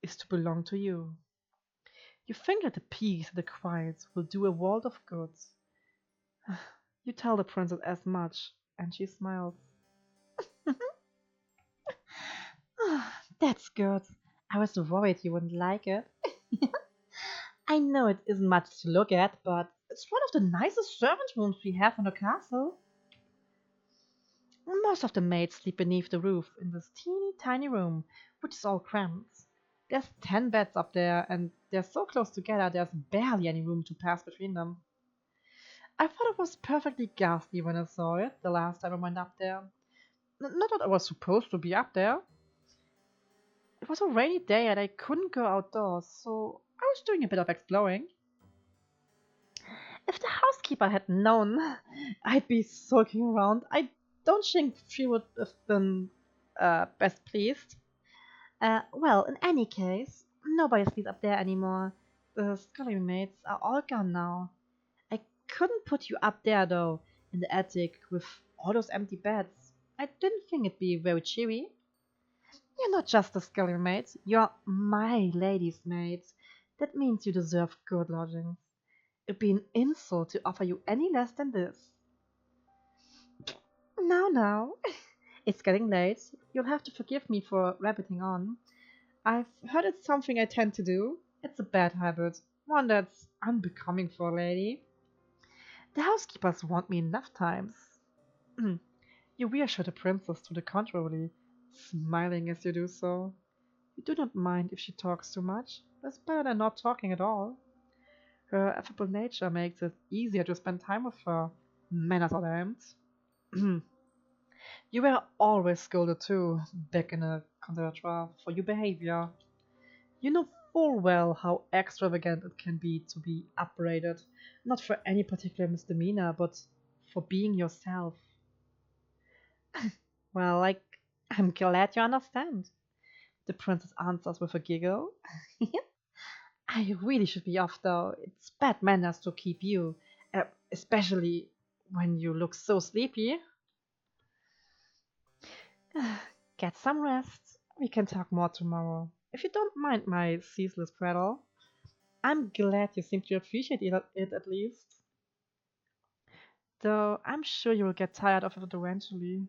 is to belong to you. You think that the peace and the quiet will do a world of good. You tell the princess as much, and she smiles. That's good. I was worried you wouldn't like it. I know it isn't much to look at, but it's one of the nicest servant rooms we have in the castle. Most of the maids sleep beneath the roof in this teeny tiny room, which is all cramped. There's 10 beds up there, and they're so close together there's barely any room to pass between them. I thought it was perfectly ghastly when I saw it the last time I went up there. Not that I was supposed to be up there. It was a rainy day and I couldn't go outdoors, so I was doing a bit of exploring. If the housekeeper had known I'd be sulking around, I don't think she would have been best pleased. Well, in any case, nobody sleeps up there anymore. The scullery maids are all gone now. I couldn't put you up there, though, in the attic with all those empty beds. I didn't think it'd be very cheery. You're not just a scullery maid, you're my lady's maid. That means you deserve good lodgings. It'd be an insult to offer you any less than this. Now. It's getting late. You'll have to forgive me for rabbiting on. I've heard it's something I tend to do. It's a bad habit, one that's unbecoming for a lady. The housekeepers want me enough times. You reassure the princess to the contrary, smiling as you do so. You do not mind if she talks too much. That's better than not talking at all. Her affable nature makes it easier to spend time with her, manners or damned. You were always scolded too, back in a conservatoire, for your behavior. You know full well how extravagant it can be to be upbraided, not for any particular misdemeanor, but for being yourself. Well, I'm glad you understand. The princess answers with a giggle. I really should be off though. It's bad manners to keep you, especially when you look so sleepy. Get some rest. We can talk more tomorrow. If you don't mind my ceaseless prattle. I'm glad you seem to appreciate it at least. Though I'm sure you'll get tired of it eventually.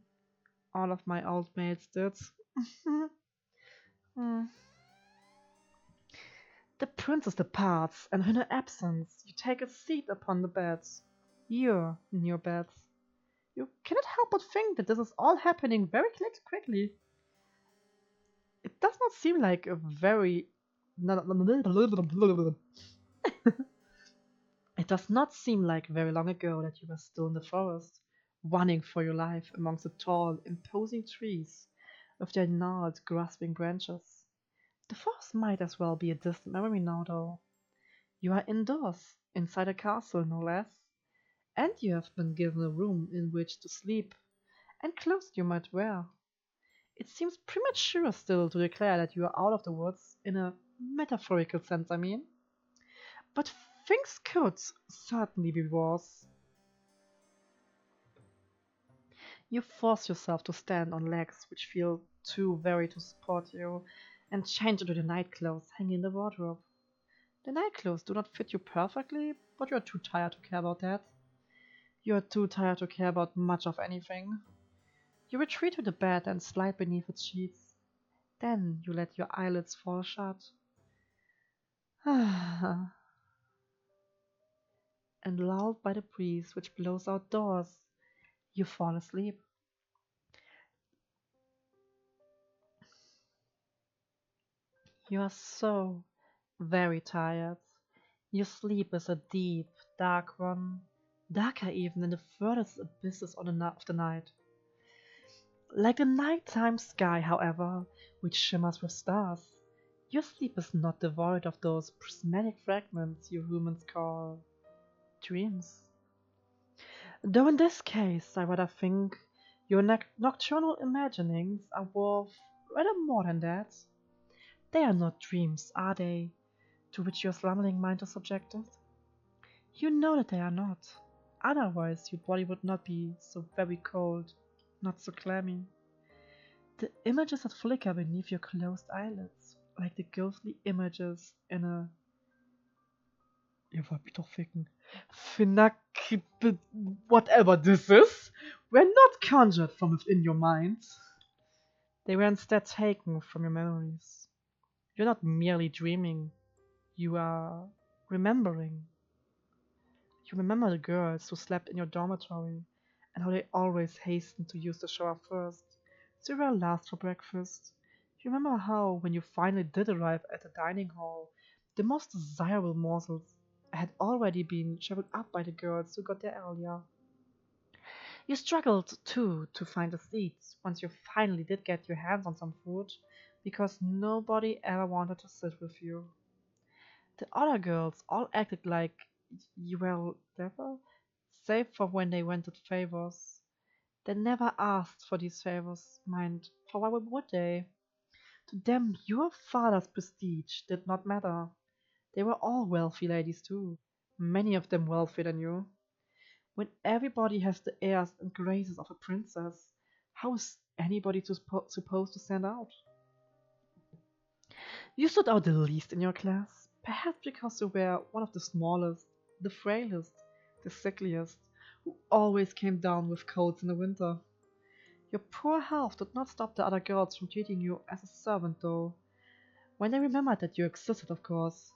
All of my old mates did. Hmm. The princess departs, and in her absence, you take a seat upon the bed. You're in your bed. You cannot help but think that this is all happening very quickly. It does not seem like a very. It does not seem like very long ago that you were still in the forest, running for your life amongst the tall, imposing trees with their gnarled, grasping branches. The forest might as well be a distant memory now, though. You are indoors, inside a castle, no less, and you have been given a room in which to sleep, and clothes you might wear. It seems premature still to declare that you are out of the woods, in a metaphorical sense, I mean. But things could certainly be worse. You force yourself to stand on legs which feel too weary to support you, and change into the night clothes hanging in the wardrobe. The night clothes do not fit you perfectly, but you are too tired to care about that. You are too tired to care about much of anything. You retreat to the bed and slide beneath its sheets. Then you let your eyelids fall shut. And lulled by the breeze which blows outdoors, you fall asleep. You are so very tired. Your sleep is a deep, dark one, darker even than the furthest abysses of the night. Like the nighttime sky, however, which shimmers with stars, your sleep is not devoid of those prismatic fragments you humans call dreams. Though in this case, I rather think your nocturnal imaginings are worth rather more than that. They are not dreams, are they, to which your slumbering mind is subjected? You know that they are not. Otherwise, your body would not be so very cold, not so clammy. The images that flicker beneath your closed eyelids, like the ghostly images in a. Ihr wollt mich doch ficken. Whatever this is, were not conjured from within your mind. They were instead taken from your memories. You're not merely dreaming, you are remembering. You remember the girls who slept in your dormitory, and how they always hastened to use the shower first, so you were last for breakfast. You remember how, when you finally did arrive at the dining hall, the most desirable morsels had already been shoveled up by the girls who got there earlier. You struggled, too, to find a seat once you finally did get your hands on some food, because nobody ever wanted to sit with you. The other girls all acted like you were devil, save for when they wanted favors. They never asked for these favors, mind, for why would they? To them your father's prestige did not matter. They were all wealthy ladies too, many of them wealthier than you. When everybody has the airs and graces of a princess, how is anybody supposed to stand out? You stood out the least in your class, perhaps because you were one of the smallest, the frailest, the sickliest, who always came down with colds in the winter. Your poor health did not stop the other girls from treating you as a servant, though. When they remembered that you existed, of course.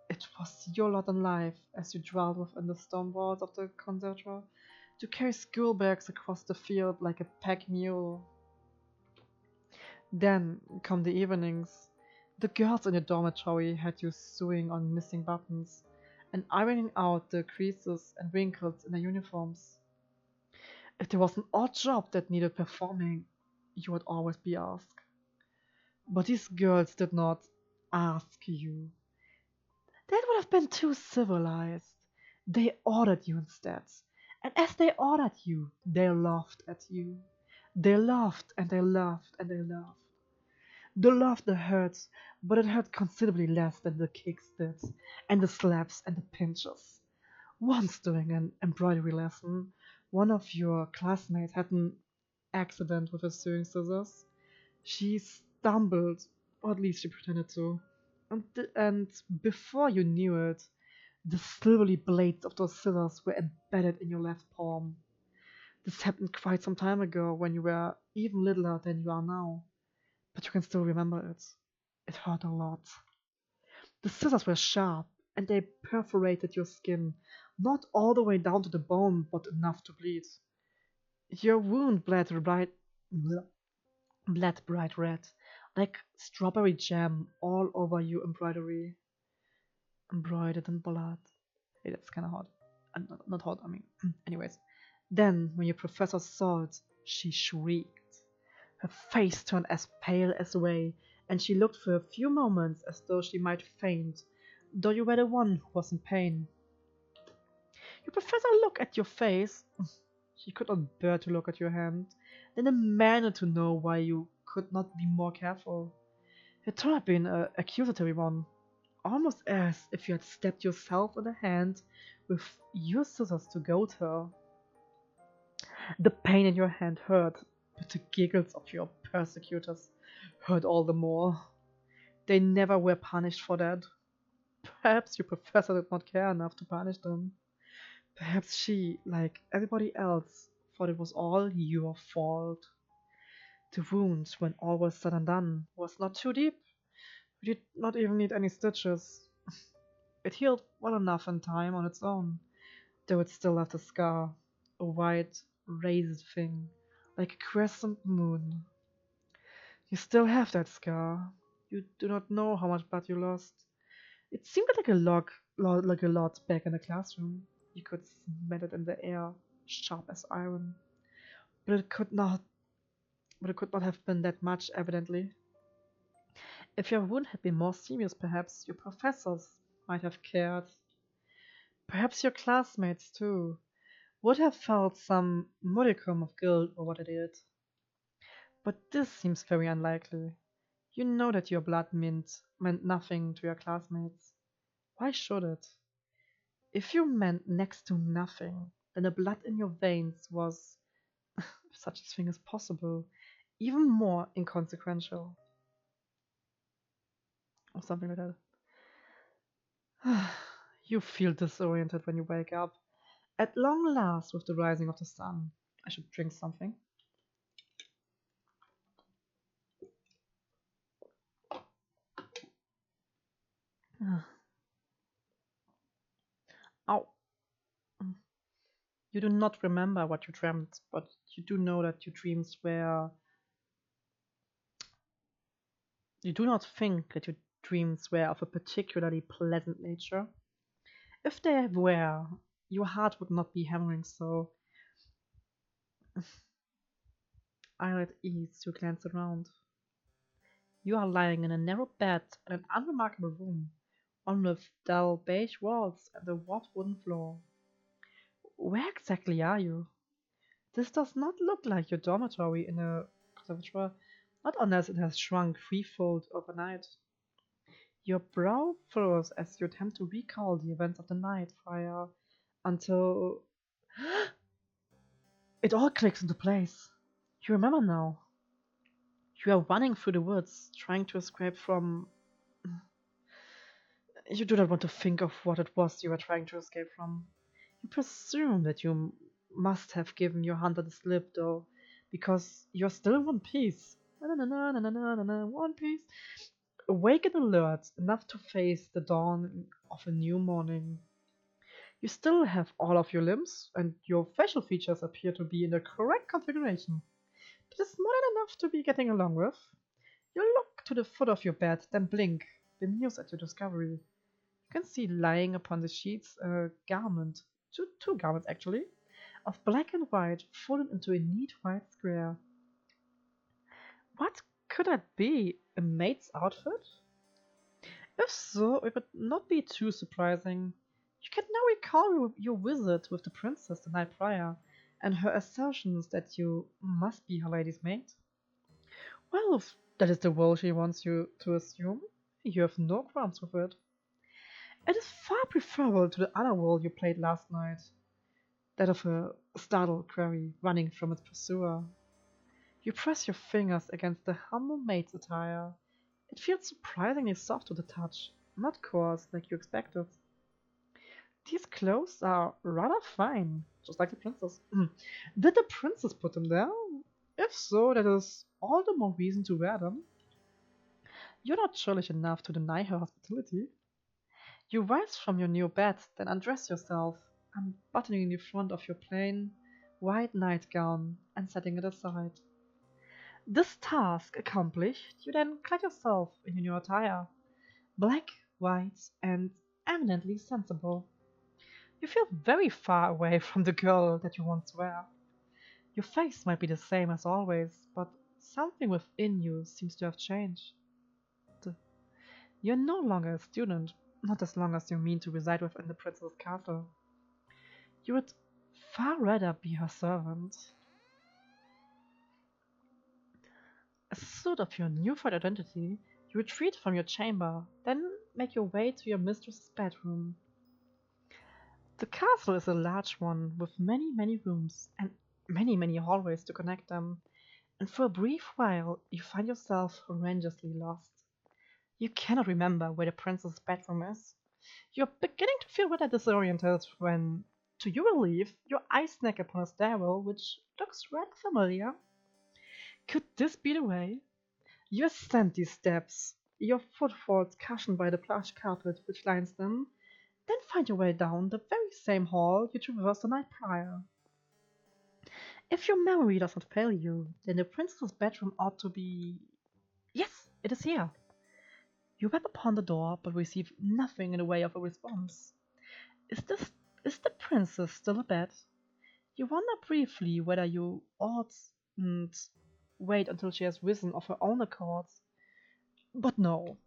It was your lot in life, as you dwelled within the stone walls of the conservatory, to carry school bags across the field like a pack mule. Then come the evenings. The girls in your dormitory had you sewing on missing buttons and ironing out the creases and wrinkles in their uniforms. If there was an odd job that needed performing, you would always be asked. But these girls did not ask you. That would have been too civilized. They ordered you instead. And as they ordered you, they laughed at you. They laughed and they laughed and they laughed. The laughter hurts, but it hurt considerably less than the kicks did, and the slaps and the pinches. Once during an embroidery lesson, one of your classmates had an accident with her sewing scissors. She stumbled, or at least she pretended to, and before you knew it, the silvery blades of those scissors were embedded in your left palm. This happened quite some time ago when you were even littler than you are now, but you can still remember it. It hurt a lot. The scissors were sharp, and they perforated your skin, not all the way down to the bone, but enough to bleed. Your wound bled bright red, like strawberry jam all over your embroidery. Embroidered in blood. Hey, that's kind of hot. Not hot, I mean. Anyways. Then, when your professor saw it, she shrieked. Her face turned as pale as way, and she looked for a few moments as though she might faint, though you were the one who was in pain. Your professor looked at your face. She could not bear to look at your hand, then demanded to know why you could not be more careful. It turned out to be an accusatory one, almost as if you had stabbed yourself in the hand with your scissors to goad her. The pain in your hand hurt, but the giggles of your persecutors hurt all the more. They never were punished for that. Perhaps your professor did not care enough to punish them. Perhaps she, like everybody else, thought it was all your fault. The wound, when all was said and done, was not too deep. You did not even need any stitches. It healed well enough in time on its own, though it still left a scar, a white, raised thing, like a crescent moon. You still have that scar. You do not know how much blood you lost. It seemed like a lot back in the classroom. You could smell it in the air, sharp as iron. But it could not. But it could not have been that much, evidently. If your wound had been more serious, perhaps your professors might have cared. Perhaps your classmates, too, would have felt some modicum of guilt over what they did. But this seems very unlikely. You know that your blood meant nothing to your classmates. Why should it? If you meant next to nothing, then the blood in your veins was, if such a thing is possible, even more inconsequential. Or something like that. You feel disoriented when you wake up. At long last, with the rising of the sun. I should drink something. Ow. You do not remember what you dreamt, but you do know that your dreams were. You do not think that your dreams were of a particularly pleasant nature. If they were, your heart would not be hammering so. I let ease to glance around. You are lying in a narrow bed in an unremarkable room, one with dull beige walls and a warped wooden floor. Where exactly are you? This does not look like your dormitory in a conservatory, not unless it has shrunk threefold overnight. Your brow furrows as you attempt to recall the events of the night prior until it all clicks into place. You remember now. You are running through the woods, trying to escape from. You do not want to think of what it was you were trying to escape from. You presume that you must have given your hunter the slip, though, because you're still in one piece. Na, na, na, na, na, na, na, na, One Piece. Awake and alert enough to face the dawn of a new morning. You still have all of your limbs, and your facial features appear to be in the correct configuration. It is more than enough to be getting along with. You look to the foot of your bed, then blink, bemused at your discovery. You can see lying upon the sheets a garment, two garments actually, of black and white folded into a neat white square. What could that be? A maid's outfit? If so, it would not be too surprising. You can now recall your visit with the princess the night prior, and her assertions that you must be her lady's maid. Well, if that is the role she wants you to assume, you have no qualms with it. It is far preferable to the other role you played last night, that of a startled quarry running from its pursuer. You press your fingers against the humble maid's attire. It feels surprisingly soft to the touch, not coarse like you expected. These clothes are rather fine, just like the princess. Did the princess put them there? If so, that is all the more reason to wear them. You're not churlish enough to deny her hospitality. You rise from your new bed, then undress yourself, unbuttoning the front of your plain, white nightgown and setting it aside. This task accomplished, you then clad yourself in your new attire, black, white, and eminently sensible. You feel very far away from the girl that you once were. Your face might be the same as always, but something within you seems to have changed. You're no longer a student, not as long as you mean to reside within the princess's castle. You would far rather be her servant. Assured of your newfound identity, you retreat from your chamber, then make your way to your mistress's bedroom. The castle is a large one with many, many rooms and many, many hallways to connect them, and for a brief while you find yourself horrendously lost. You cannot remember where the princess's bedroom is. You're beginning to feel rather disoriented when, to your relief, your eyes snack upon a stairwell which looks rather familiar. Could this be the way? You ascend these steps, your footfalls cushioned by the plush carpet which lines them, then find your way down the very same hall you traversed the night prior. If your memory does not fail you, then the princess's bedroom ought to be... Yes, it is here. You rap upon the door, but receive nothing in the way of a response. Is this... is the princess still abed? You wonder briefly whether you ought and wait until she has risen of her own accord. But no.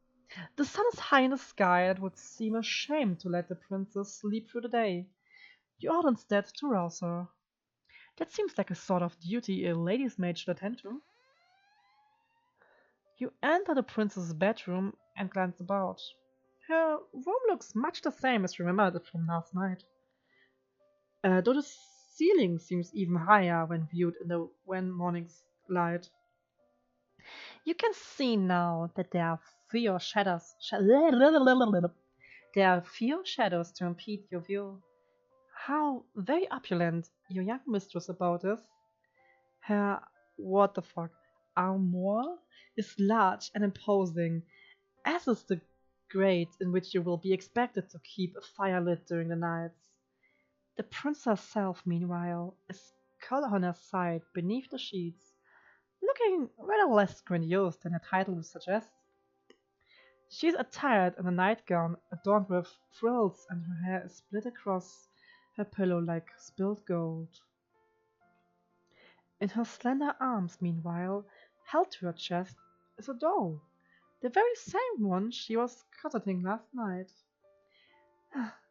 The sun is high in the sky, and it would seem a shame to let the princess sleep through the day. You ought instead to rouse her. That seems like a sort of duty a lady's maid should attend to. You enter the princess's bedroom and glance about. Her room looks much the same as you remembered it from last night, though the ceiling seems even higher when viewed in the when morning's light. You can see now that there are fewer shadows. There are few shadows to impede your view. How very opulent your young mistress about is. Her what the fuck armoire is large and imposing, as is the grate in which you will be expected to keep a fire lit during the nights. The princess herself, meanwhile, is curled on her side beneath the sheets, looking rather less grandiose than her title would suggest. She is attired in a nightgown adorned with frills, and her hair is split across her pillow like spilled gold. In her slender arms, meanwhile, held to her chest, is a doll, the very same one she was cosseting last night.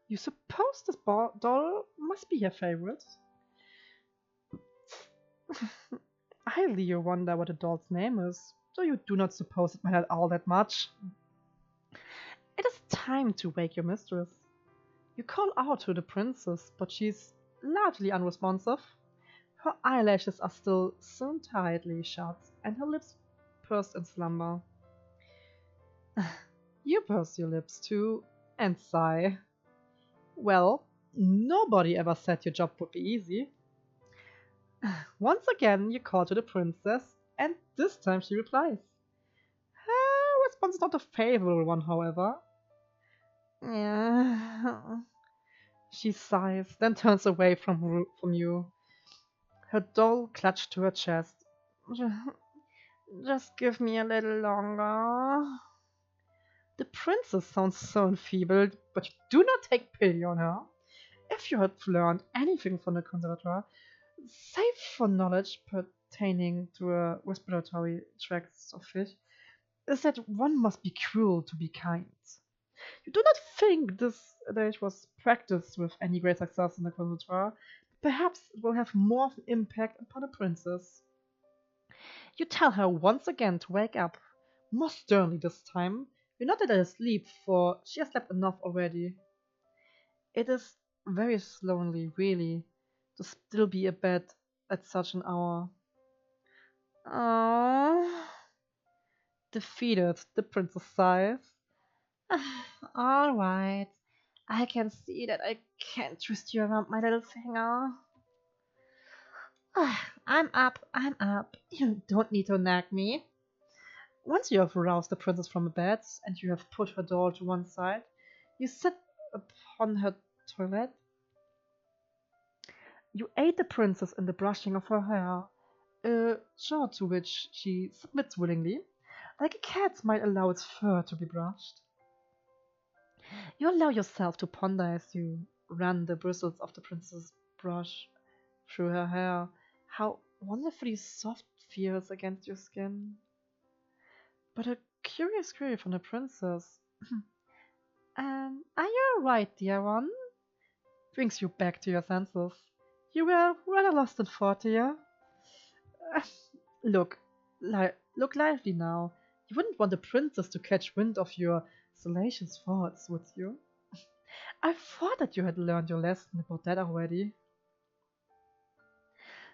You suppose this doll must be your favorite? Highly you wonder what the doll's name is, though you do not suppose it mattered all that much. It is time to wake your mistress. You call out to the princess, but she's largely unresponsive. Her eyelashes are still sewn tightly shut, and her lips pursed in slumber. You purse your lips too, and sigh. Well, nobody ever said your job would be easy. Once again, you call to the princess, and this time she replies. Her response is not a favorable one, however. Yeah. She sighs, then turns away from you, her doll clutched to her chest. Just give me a little longer. The princess sounds so enfeebled, but you do not take pity on her. If you had learned anything from the conservator, save for knowledge pertaining to respiratory tracts of fish, is that one must be cruel to be kind. You do not think this adage was practiced with any great success in the conservatoire. Perhaps it will have more of an impact upon the princess. You tell her once again to wake up, more sternly this time. You're not let her sleep, for she has slept enough already. It is very lonely, really, to still be abed at such an hour. Oh, defeated, the princess sighs. All right, I can see that I can't twist you around my little finger. I'm up, I'm up. You don't need to nag me. Once you have roused the princess from her bed and you have put her doll to one side, you sit upon her toilet. You aid the princess in the brushing of her hair, a chore to which she submits willingly, like a cat might allow its fur to be brushed. You allow yourself to ponder as you run the bristles of the princess's brush through her hair, how wonderfully soft it feels against your skin. But a curious query from the princess. Are you alright, dear one? Brings you back to your senses. You were rather lost in thought here. Uh, look, look lively now. You wouldn't want the princess to catch wind of your salacious thoughts, would you? I thought that you had learned your lesson about that already.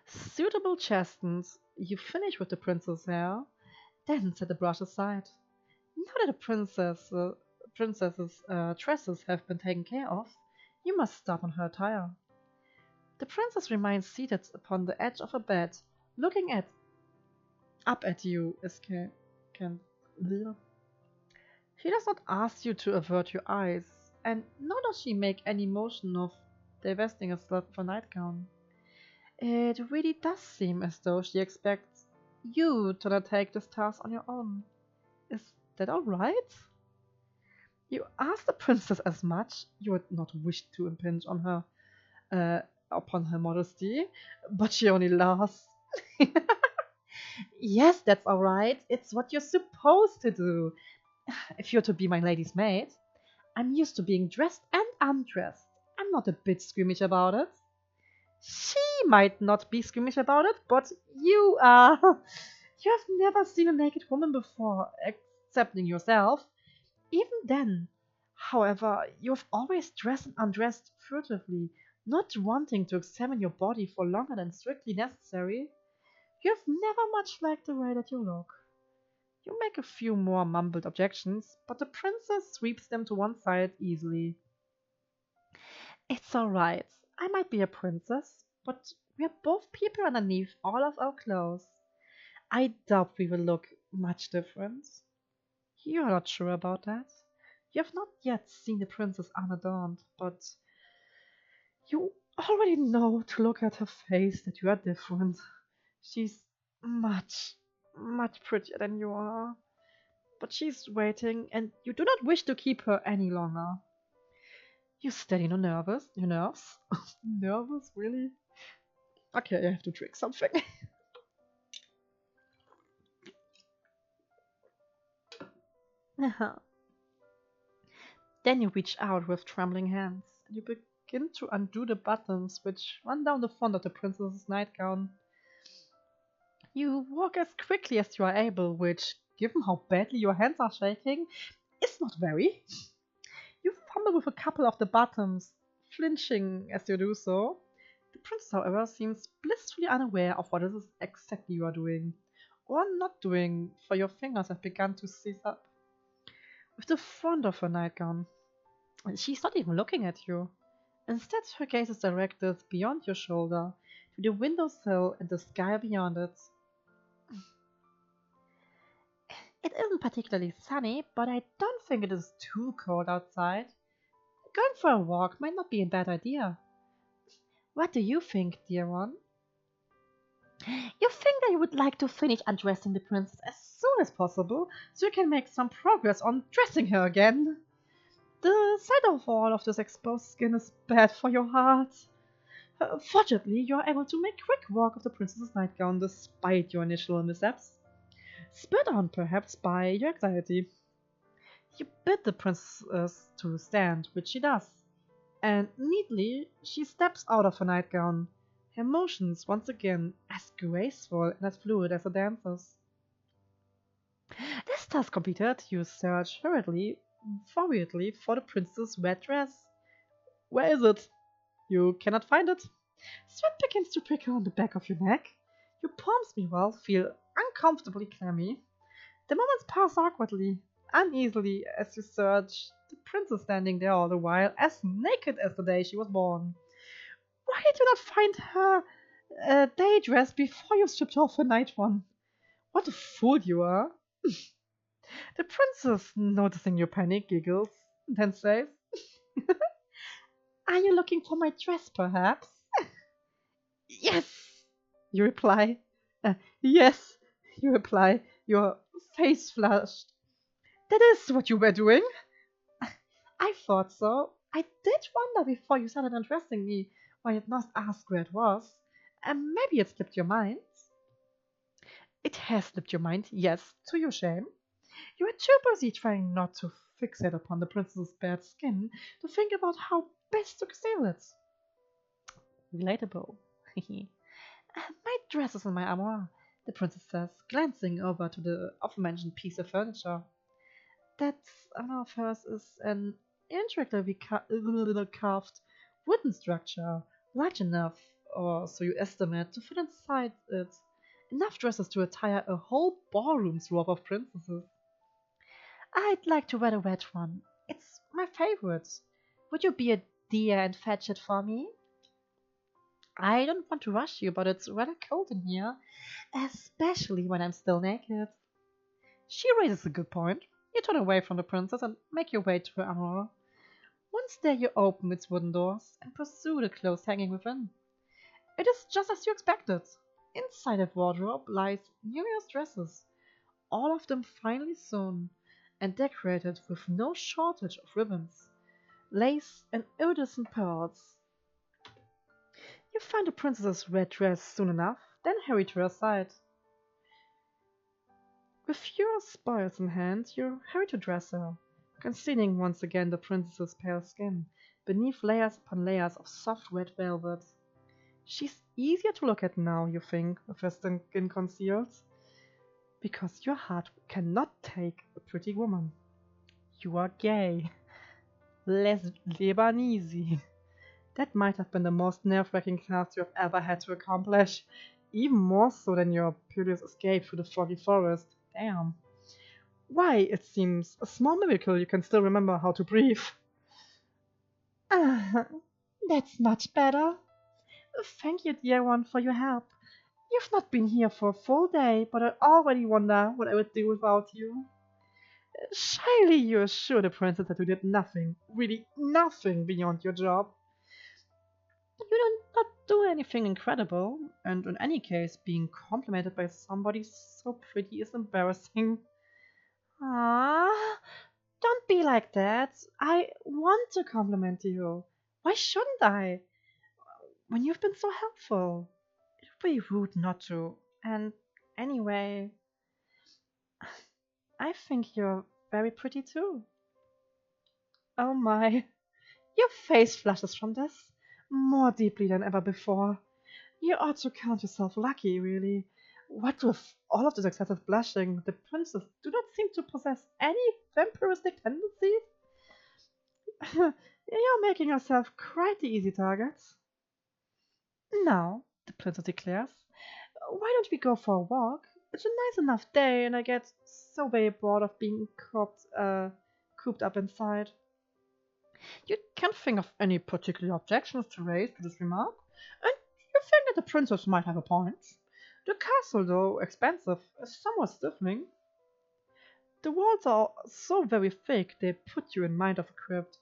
Suitable chastens, you finish with the princess' hair, then set the brush aside. Now that the princess's tresses have been taken care of, you must start on her attire. The princess remains seated upon the edge of her bed, looking up at you, can. She does not ask you to avert your eyes, and nor does she make any motion of divesting herself of a nightgown. It really does seem as though she expects you to undertake this task on your own. Is that alright? You ask the princess as much. You would not wish to impinge on her, upon her modesty, but she only laughs. Yes, that's alright. It's what you're supposed to do. If you're to be my lady's maid, I'm used to being dressed and undressed. I'm not a bit squeamish about it. She might not be squeamish about it, but you are. You have never seen a naked woman before, excepting yourself. Even then, however, you have always dressed and undressed furtively, not wanting to examine your body for longer than strictly necessary. You have never much liked the way that you look. You make a few more mumbled objections, but the princess sweeps them to one side easily. It's alright. I might be a princess, but we are both people underneath all of our clothes. I doubt we will look much different. You're not sure about that. You have not yet seen the princess unadorned, but you already know to look at her face that you are different. She's much, much prettier than you are. But she's waiting, and you do not wish to keep her any longer. You steady no nervous? Your nerves? Nervous, really? Okay, I have to drink something. Then you reach out with trembling hands, and you begin to undo the buttons which run down the front of the princess's nightgown. You walk as quickly as you are able, which, given how badly your hands are shaking, is not very. You fumble with a couple of the buttons, flinching as you do so. The princess, however, seems blissfully unaware of what it is exactly you are doing, or not doing, for your fingers have begun to seize up with the front of her nightgown. She's not even looking at you. Instead, her gaze is directed beyond your shoulder, to the windowsill and the sky beyond it. It isn't particularly sunny, but I don't think it is too cold outside. Going for a walk might not be a bad idea. What do you think, dear one? You think that you would like to finish undressing the princess as soon as possible so you can make some progress on dressing her again? The sight of all of this exposed skin is bad for your heart. Fortunately, you are able to make quick work of the princess's nightgown despite your initial mishaps. Spurred on perhaps by your anxiety. You bid the princess to stand, which she does, and neatly she steps out of her nightgown, her motions once again as graceful and as fluid as a dancer's. This task completed, you search worriedly for the princess's red dress. Where is it? You cannot find it. Sweat begins to prickle on the back of your neck. Your palms, meanwhile, feel uncomfortably clammy. The moments pass awkwardly, uneasily, as you search, the princess standing there all the while, as naked as the day she was born. Why did you not find her day dress before you stripped off her night one? What a fool you are! The princess, noticing your panic, giggles, then says, Are you looking for my dress, perhaps? Yes, you reply. Yes, you reply, your face flushed. That is what you were doing? I thought so. I did wonder before you started undressing me why you'd not ask where it was. And maybe it slipped your mind. It has slipped your mind, yes, to your shame. You were too busy trying not to fixate upon the princess's bad skin to think about how best to conceal it. Relatable. My dress is in my armoire, the princess says, glancing over to the aforementioned piece of furniture. That armor of hers is an intricately carved wooden structure, large enough, or so you estimate, to fit inside it enough dresses to attire a whole ballroom's row of princesses. I'd like to wear the red one. It's my favorite. Would you be a dear and fetch it for me? I don't want to rush you, but it's rather cold in here, especially when I'm still naked. She raises a good point. You turn away from the princess and make your way to her armoire. Once there, you open its wooden doors and pursue the clothes hanging within. It is just as you expected. Inside a wardrobe lies numerous dresses, all of them finely sewn and decorated with no shortage of ribbons, lace, and iridescent pearls. You find the princess's red dress soon enough, then hurry to her side. With your spoils in hand, you hurry to dress her, concealing once again the princess's pale skin beneath layers upon layers of soft red velvet. She's easier to look at now, you think, with her skin concealed, because your heart cannot take a pretty woman. You are gay. Lebanese. That might have been the most nerve-wracking task you have ever had to accomplish, even more so than your previous escape through the foggy forest. Damn. Why, it seems a small miracle you can still remember how to breathe. Ah, that's much better. Thank you, dear one, for your help. You've not been here for a full day, but I already wonder what I would do without you. Shyly you assure the princess that you did nothing, really nothing beyond your job. You don't not do anything incredible, and in any case, being complimented by somebody so pretty is embarrassing. Ah, don't be like that. I want to compliment you. Why shouldn't I? When you've been so helpful. It would be rude not to. And anyway, I think you're very pretty too. Oh my. Your face flushes from this more deeply than ever before. You ought to count yourself lucky, really. What with all of this excessive blushing, the princes do not seem to possess any vampiristic tendencies. You're making yourself quite the easy target. Now, the princess declares, why don't we go for a walk? It's a nice enough day, and I get so very bored of being cooped up inside. You can't think of any particular objections to raise to this remark, and you think the princess might have a point. The castle, though expensive, is somewhat stiffening. The walls are so very thick they put you in mind of a crypt.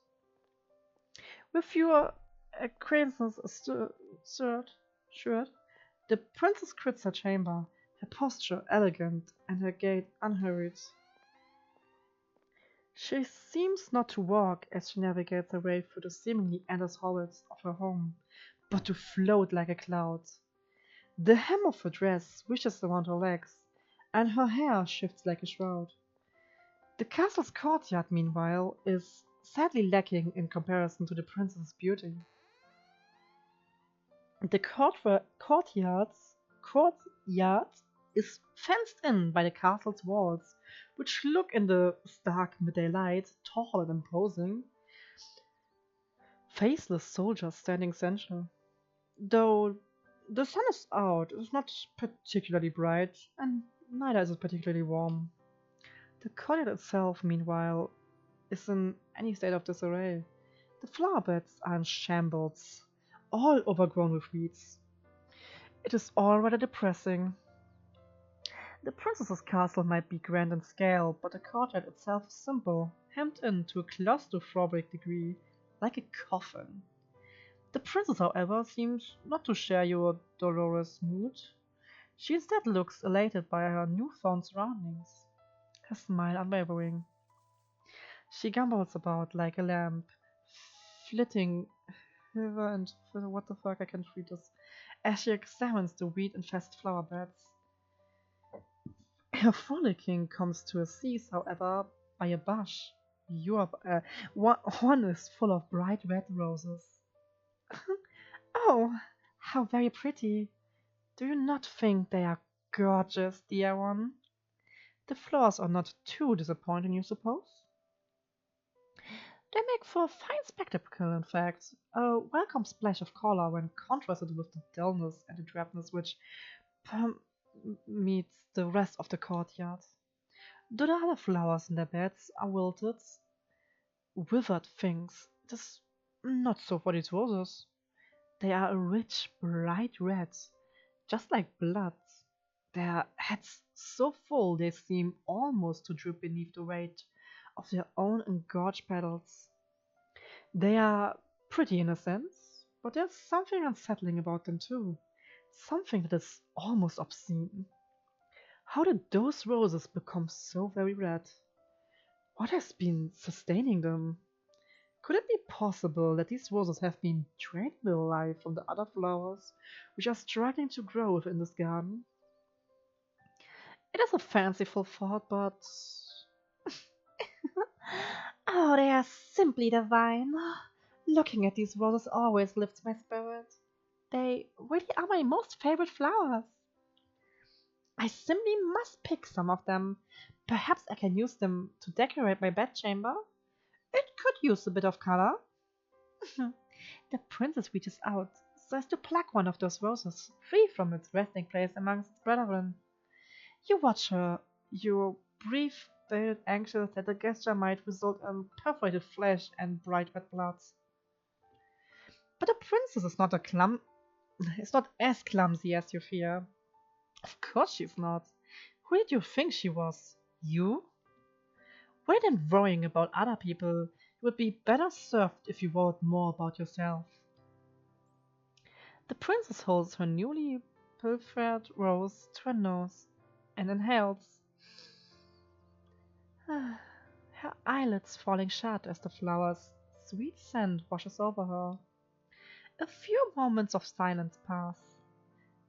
With your acquaintance shirt, the princess quits her chamber, her posture elegant and her gait unhurried. She seems not to walk as she navigates her way through the seemingly endless halls of her home, but to float like a cloud. The hem of her dress swishes around her legs, and her hair shifts like a shroud. The castle's courtyard, meanwhile, is sadly lacking in comparison to the princess's beauty. The courtyard is fenced in by the castle's walls, which look in the stark midday light tall and imposing, faceless soldiers standing central. Though the sun is out, it is not particularly bright, and neither is it particularly warm. The courtyard itself, meanwhile, is in any state of disarray. The flower beds are in shambles, all overgrown with weeds. It is all rather depressing. The princess's castle might be grand in scale, but the courtyard itself is simple, hemmed in to a claustrophobic degree, like a coffin. The princess, however, seems not to share your dolorous mood. She instead looks elated by her newfound surroundings, her smile unwavering. She gambols about like a lamb, flitting hither and thither. What the fuck, I can't read this. As she examines the weed-infested flower beds. Her frolicking comes to a cease, however, by a bush. One is full of bright red roses. Oh, how very pretty! Do you not think they are gorgeous, dear one? The flowers are not too disappointing, you suppose? They make for a fine spectacle, in fact, a welcome splash of color when contrasted with the dullness and the drabness which permeates the rest of the courtyard. Though the other flowers in their beds are wilted, withered things, it is not so for these roses. They are a rich, bright red, just like blood. Their heads so full they seem almost to droop beneath the weight of their own engorged petals. They are pretty in a sense, but there's something unsettling about them too. Something that is almost obscene. How did those roses become so very red? What has been sustaining them? Could it be possible that these roses have been drained their life from the other flowers which are struggling to grow within this garden? It is a fanciful thought, but oh, they are simply divine. Looking at these roses always lifts my spirit. They really are my most favorite flowers. I simply must pick some of them. Perhaps I can use them to decorate my bedchamber. It could use a bit of color. The princess reaches out so as to pluck one of those roses free from its resting place amongst its brethren. You watch her. You breathe, anxious that the gesture might result in perforated flesh and bright red blood. But the princess is not as clumsy as you fear. Of course she's not. Who did you think she was? You? Rather than worrying about other people, you would be better served if you worried more about yourself. The princess holds her newly pilfered rose to her nose and inhales, her eyelids falling shut as the flower's sweet scent washes over her. A few moments of silence pass.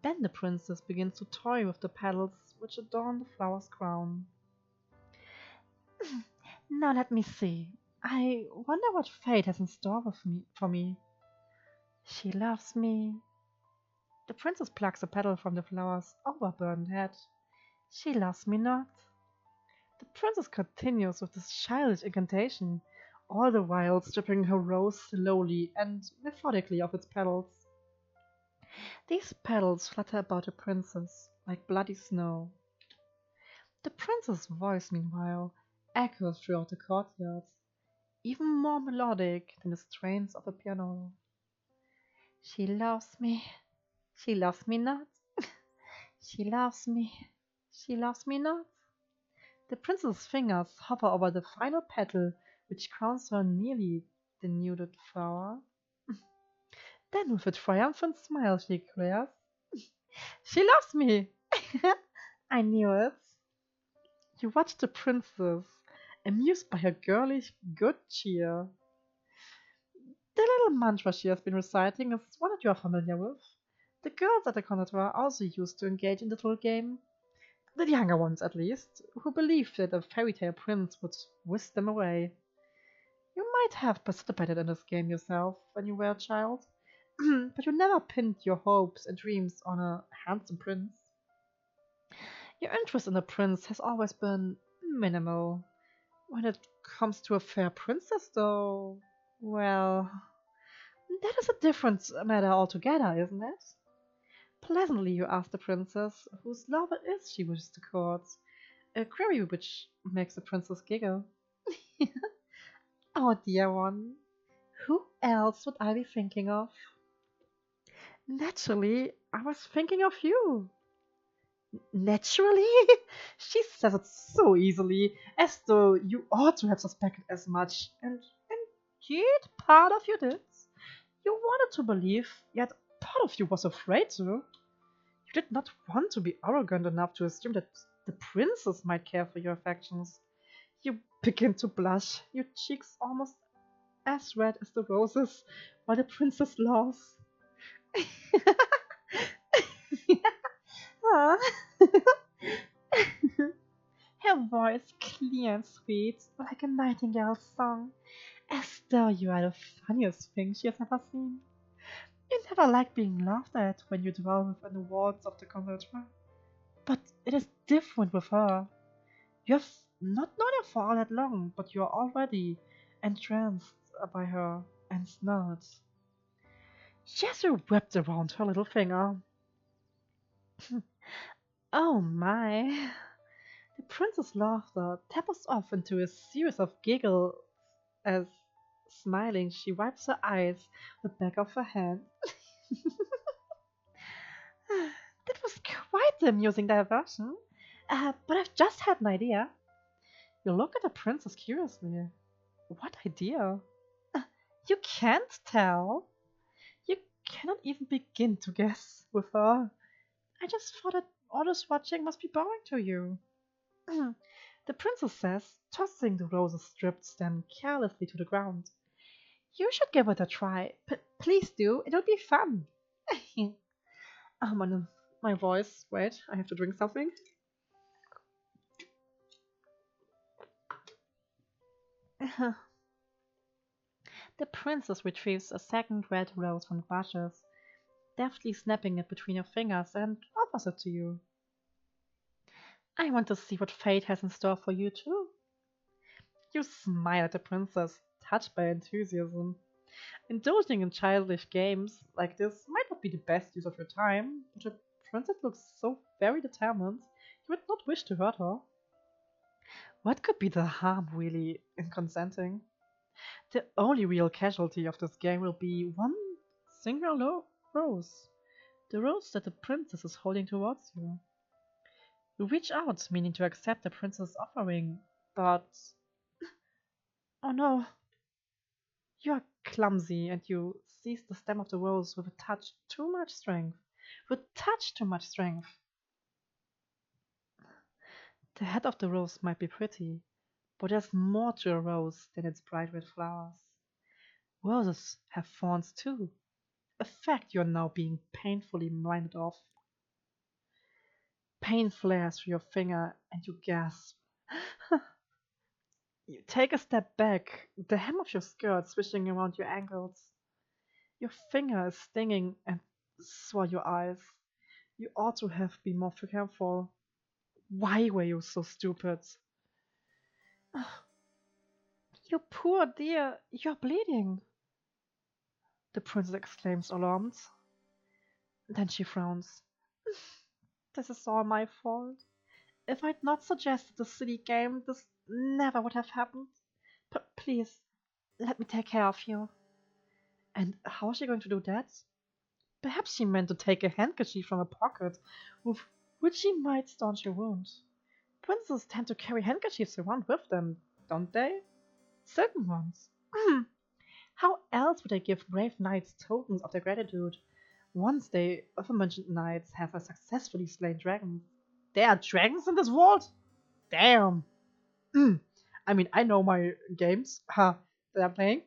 Then the princess begins to toy with the petals which adorn the flower's crown. Now let me see. I wonder what fate has in store for me. She loves me. The princess plucks a petal from the flower's overburdened head. She loves me not. The princess continues with this childish incantation, all the while stripping her rose slowly and methodically of its petals. These petals flutter about the princess like bloody snow. The princess' voice, meanwhile, echoes throughout the courtyard, even more melodic than the strains of a piano. She loves me. She loves me not. She loves me. She loves me not. The princess's fingers hover over the final petal, which crowns her nearly denuded flower. Then, with a triumphant smile, she declares, she loves me! I knew it. You watch the princess, amused by her girlish good cheer. The little mantra she has been reciting is one that you are familiar with. The girls at the conservatoire also used to engage in the little game. The younger ones, at least, who believed that a fairy tale prince would whisk them away. You might have participated in this game yourself when you were a child, but you never pinned your hopes and dreams on a handsome prince. Your interest in the prince has always been minimal. When it comes to a fair princess, though, well, that is a different matter altogether, isn't it? Pleasantly you ask the princess whose love it is she wishes to court, a query which makes the princess giggle. Oh, dear one, who else would I be thinking of? Naturally, I was thinking of you. Naturally? She says it so easily, as though you ought to have suspected as much. And indeed, part of you did. You wanted to believe, yet part of you was afraid to. You did not want to be arrogant enough to assume that the princess might care for your affections. You begin to blush, your cheeks almost as red as the roses, while the princess laughs. Ah. Her voice clear and sweet, like a nightingale's song, as though you are the funniest thing she has ever seen. You never like being laughed at when you dwell within the walls of the conservatoire. But it is different with her. You have not known her for all that long, but you are already entranced by her and snort. She has you wrapped around her little finger. Oh my! The princess' laughter tapers off into a series of giggles as, smiling, she wipes her eyes with the back of her hand. That was quite the amusing diversion. But I've just had an idea. You look at the princess curiously. What idea? You can't tell. You cannot even begin to guess with her. I just thought that all this watching must be boring to you. The princess says, tossing the roses stripped stem carelessly to the ground. You should give it a try. Please do. It'll be fun. Oh, my voice. Wait, I have to drink something. The princess retrieves a second red rose from the bushes, deftly snapping it between her fingers, and offers it to you. I want to see what fate has in store for you, too. You smile at the princess, touched by enthusiasm. Indulging in childish games like this might not be the best use of your time, but the princess looks so very determined, you would not wish to hurt her. What could be the harm, really, in consenting? The only real casualty of this game will be one single rose. The rose that the princess is holding towards you. You reach out, meaning to accept the princess' offering, but oh no, you are clumsy and you seize the stem of the rose with a touch too much strength. With a touch too much strength. The head of the rose might be pretty, but there's more to a rose than its bright red flowers. Roses have thorns too, a fact you are now being painfully reminded of. Pain flares through your finger and you gasp. You take a step back, the hem of your skirt swishing around your ankles. Your finger is stinging and so are your eyes. You ought to have been more careful. Why were you so stupid? You poor dear, you're bleeding, the princess exclaims, alarmed. Then she frowns. This is all my fault. If I'd not suggested the silly game, this never would have happened. But please, let me take care of you. And how is she going to do that? Perhaps she meant to take a handkerchief from a pocket, with which she might staunch your wound. Princes tend to carry handkerchiefs around with them, don't they? Certain ones. How else would they give brave knights tokens of their gratitude? Once the aforementioned knights have successfully slain dragons. There are dragons in this world? Damn! Mm. I mean, I know my games that I'm playing.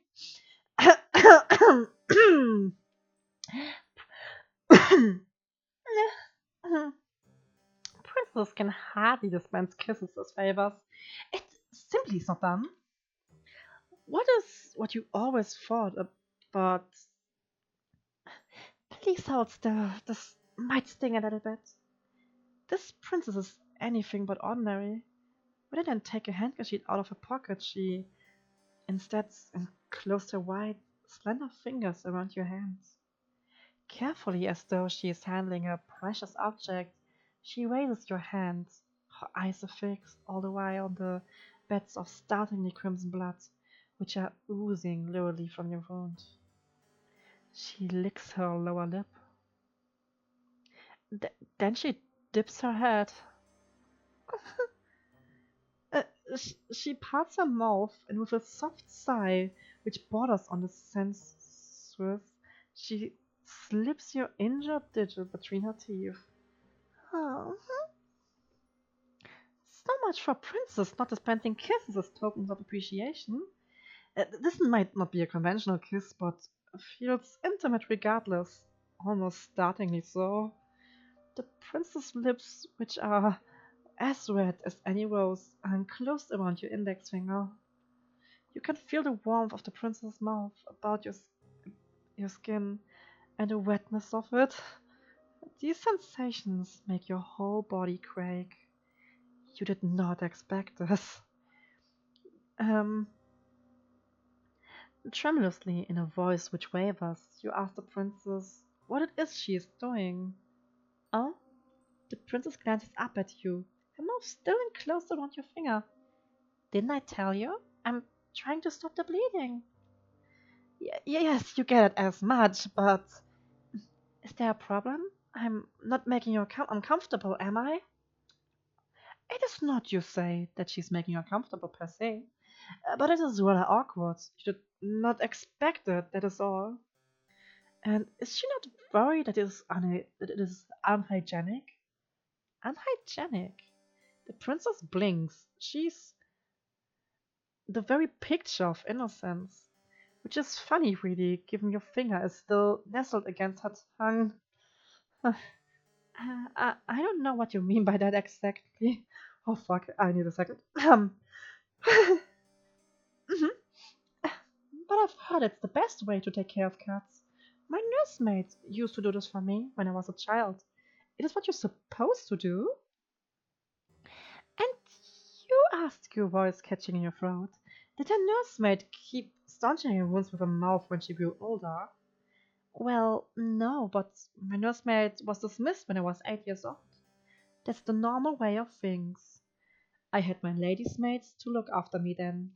Princess can hardly dispense kisses as favors. It simply is not done. What is what you always thought but please hold still. This might sting a little bit. This princess is anything but ordinary. Rather than take a handkerchief out of her pocket, she instead enclosed her white, slender fingers around your hands. Carefully, as though she is handling a precious object, she raises your hand. Her eyes are fixed all the while on the beds of startlingly crimson blood, which are oozing literally from your wound. She licks her lower lip. Then she dips her head. Uh, she parts her mouth, and with a soft sigh, which borders on the sensuous, she slips your injured digit between her teeth. Oh. So much for Princess not dispensing kisses as tokens of appreciation. This might not be a conventional kiss, but feels intimate regardless, almost startlingly so. The princess' lips, which are as red as any rose, are enclosed around your index finger. You can feel the warmth of the princess' mouth about your skin and the wetness of it. These sensations make your whole body quake. You did not expect this. Tremulously, in a voice which wavers, you ask the princess what it is she is doing. Oh? The princess glances up at you, her mouth still enclosed around your finger. Didn't I tell you? I'm trying to stop the bleeding. Yes, you get it as much, but is there a problem? I'm not making you uncomfortable, am I? It is not, you say, that she's making you uncomfortable per se, but it is rather awkward. You did not expect it, that is all. And is she not worried that that it is unhygienic? Unhygienic? The princess blinks. She's the very picture of innocence. Which is funny, really, given your finger is still nestled against her tongue. I don't know what you mean by that exactly. Oh fuck, I need a second. Mhm. But I've heard it's the best way to take care of cats. My nursemaid used to do this for me when I was a child. It is what you're supposed to do. And you asked, your voice catching in your throat. Did her nursemaid keep staunching her wounds with her mouth when she grew older? Well, no, but my nursemaid was dismissed when I was 8 years old. That's the normal way of things. I had my lady's maids to look after me then.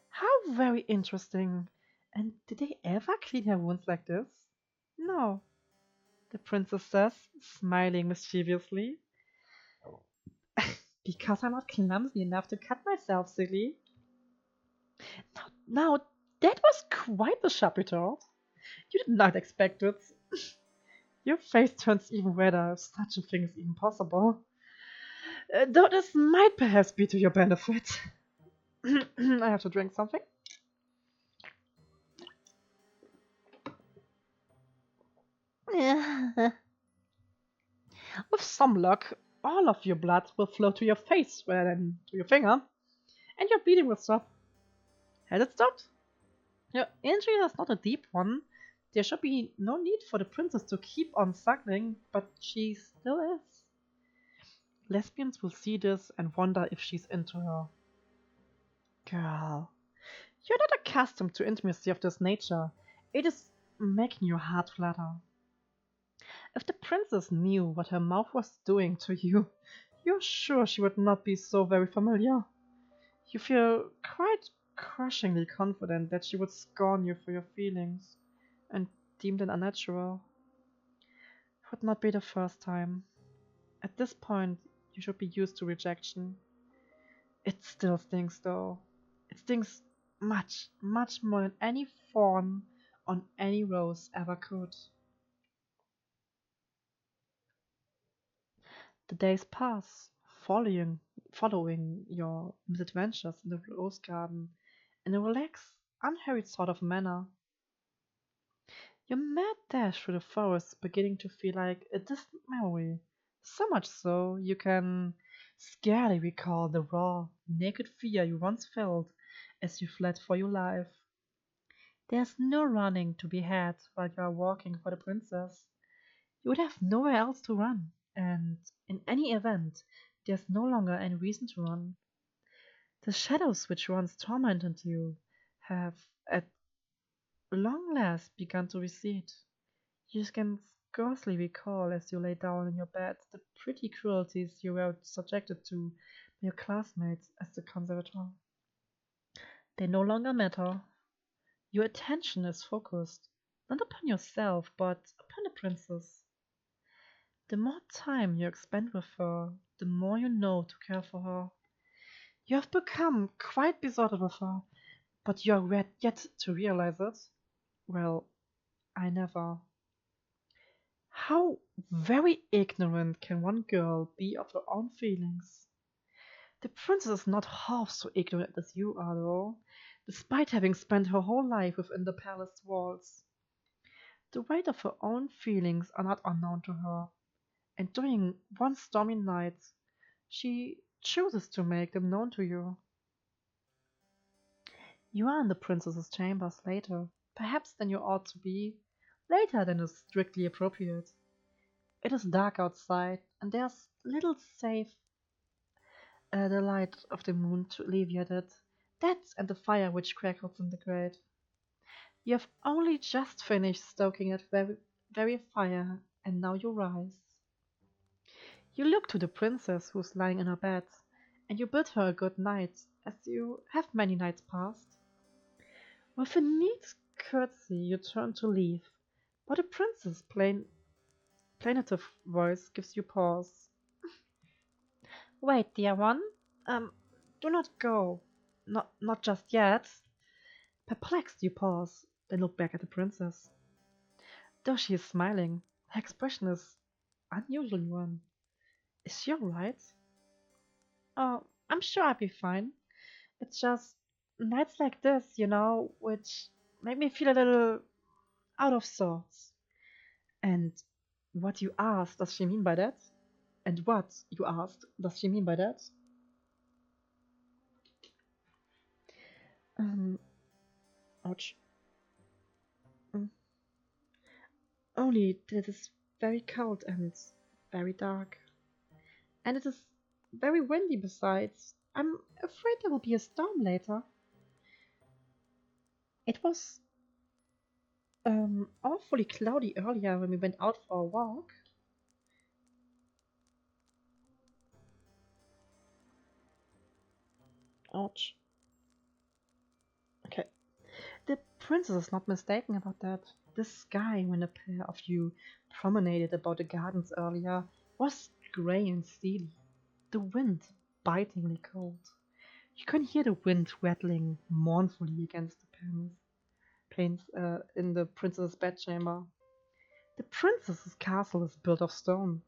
How very interesting. And did they ever clean her wounds like this? No, the princess says, smiling mischievously. Because I'm not clumsy enough to cut myself, silly. Now, that was quite the sharp retort. You did not expect it. Your face turns even redder if such a thing is even possible. Though this might perhaps be to your benefit. I have to drink something. With some luck, all of your blood will flow to your face rather than to your finger, and your bleeding will stop. Has it stopped? Your injury is not a deep one. There should be no need for the princess to keep on suckling, but she still is. Lesbians will see this and wonder if she's into her. Girl, you're not accustomed to intimacy of this nature. It is making your heart flutter. If the princess knew what her mouth was doing to you, you're sure she would not be so very familiar. You feel quite crushingly confident that she would scorn you for your feelings, and deemed an unnatural. It would not be the first time. At this point, you should be used to rejection. It still stings though. It stings much, much more than any thorn on any rose ever could. The days pass, following your misadventures in the rose garden in a relaxed, unhurried sort of manner. Your mad dash through the forest is beginning to feel like a distant memory, so much so you can scarcely recall the raw, naked fear you once felt as you fled for your life. There's no running to be had while you are walking for the princess. You would have nowhere else to run, and in any event, there's no longer any reason to run. The shadows which once tormented you have at long last begun to recede. You can scarcely recall as you lay down in your bed the pretty cruelties you were subjected to by your classmates as the conservator. They no longer matter. Your attention is focused, not upon yourself, but upon the princess. The more time you spend with her, the more you know to care for her. You have become quite besotted with her, but you are yet to realize it. Well, I never. How very ignorant can one girl be of her own feelings? The princess is not half so ignorant as you are, though, despite having spent her whole life within the palace walls. The weight of her own feelings are not unknown to her, and during one stormy night she chooses to make them known to you. You are in the princess's chambers later, perhaps than you ought to be, later than is strictly appropriate. It is dark outside, and there's little save the light of the moon to alleviate it. That and the fire which crackles in the grate. You have only just finished stoking that very fire, and now you rise. You look to the princess who is lying in her bed, and you bid her a good night, as you have many nights past. With a neat curtsy you turn to leave, but the princess' plaintive voice gives you pause. Wait, dear one. Um, do not go. Not just yet. Perplexed, you pause, then look back at the princess. Though she is smiling, her expression is unusually one. Is she alright? Oh, I'm sure I'll be fine. It's just nights like this, which make me feel a little out of sorts. And what you asked, does she mean by that? And what you asked, does she mean by that? Um, ouch. Mm. Only that it is very cold and very dark. And it is very windy besides. I'm afraid there will be a storm later. It was awfully cloudy earlier when we went out for a walk. Ouch. Okay. The princess is not mistaken about that. The sky, when a pair of you promenaded about the gardens earlier, was grey and steely. The wind bitingly cold. You can hear the wind rattling mournfully against the panes in the princess's bedchamber. The princess's castle is built of stone,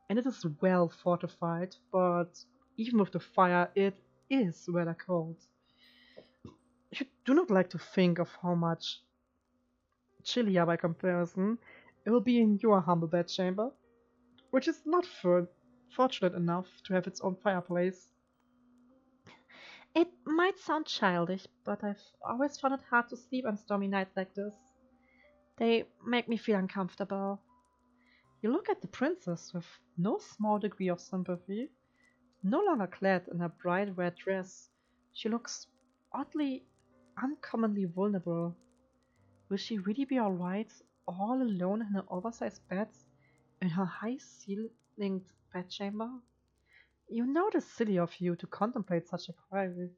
and it is well fortified, but even with the fire, it is rather cold. You do not like to think of how much chillier by comparison it will be in your humble bedchamber, which is not fortunate enough to have its own fireplace. It might sound childish, but I've always found it hard to sleep on stormy nights like this. They make me feel uncomfortable. You look at the princess with no small degree of sympathy. No longer clad in her bright red dress, she looks oddly, uncommonly vulnerable. Will she really be alright, all alone in her oversized bed, in her high-ceilinged bedchamber? You know it is silly of you to contemplate such a query.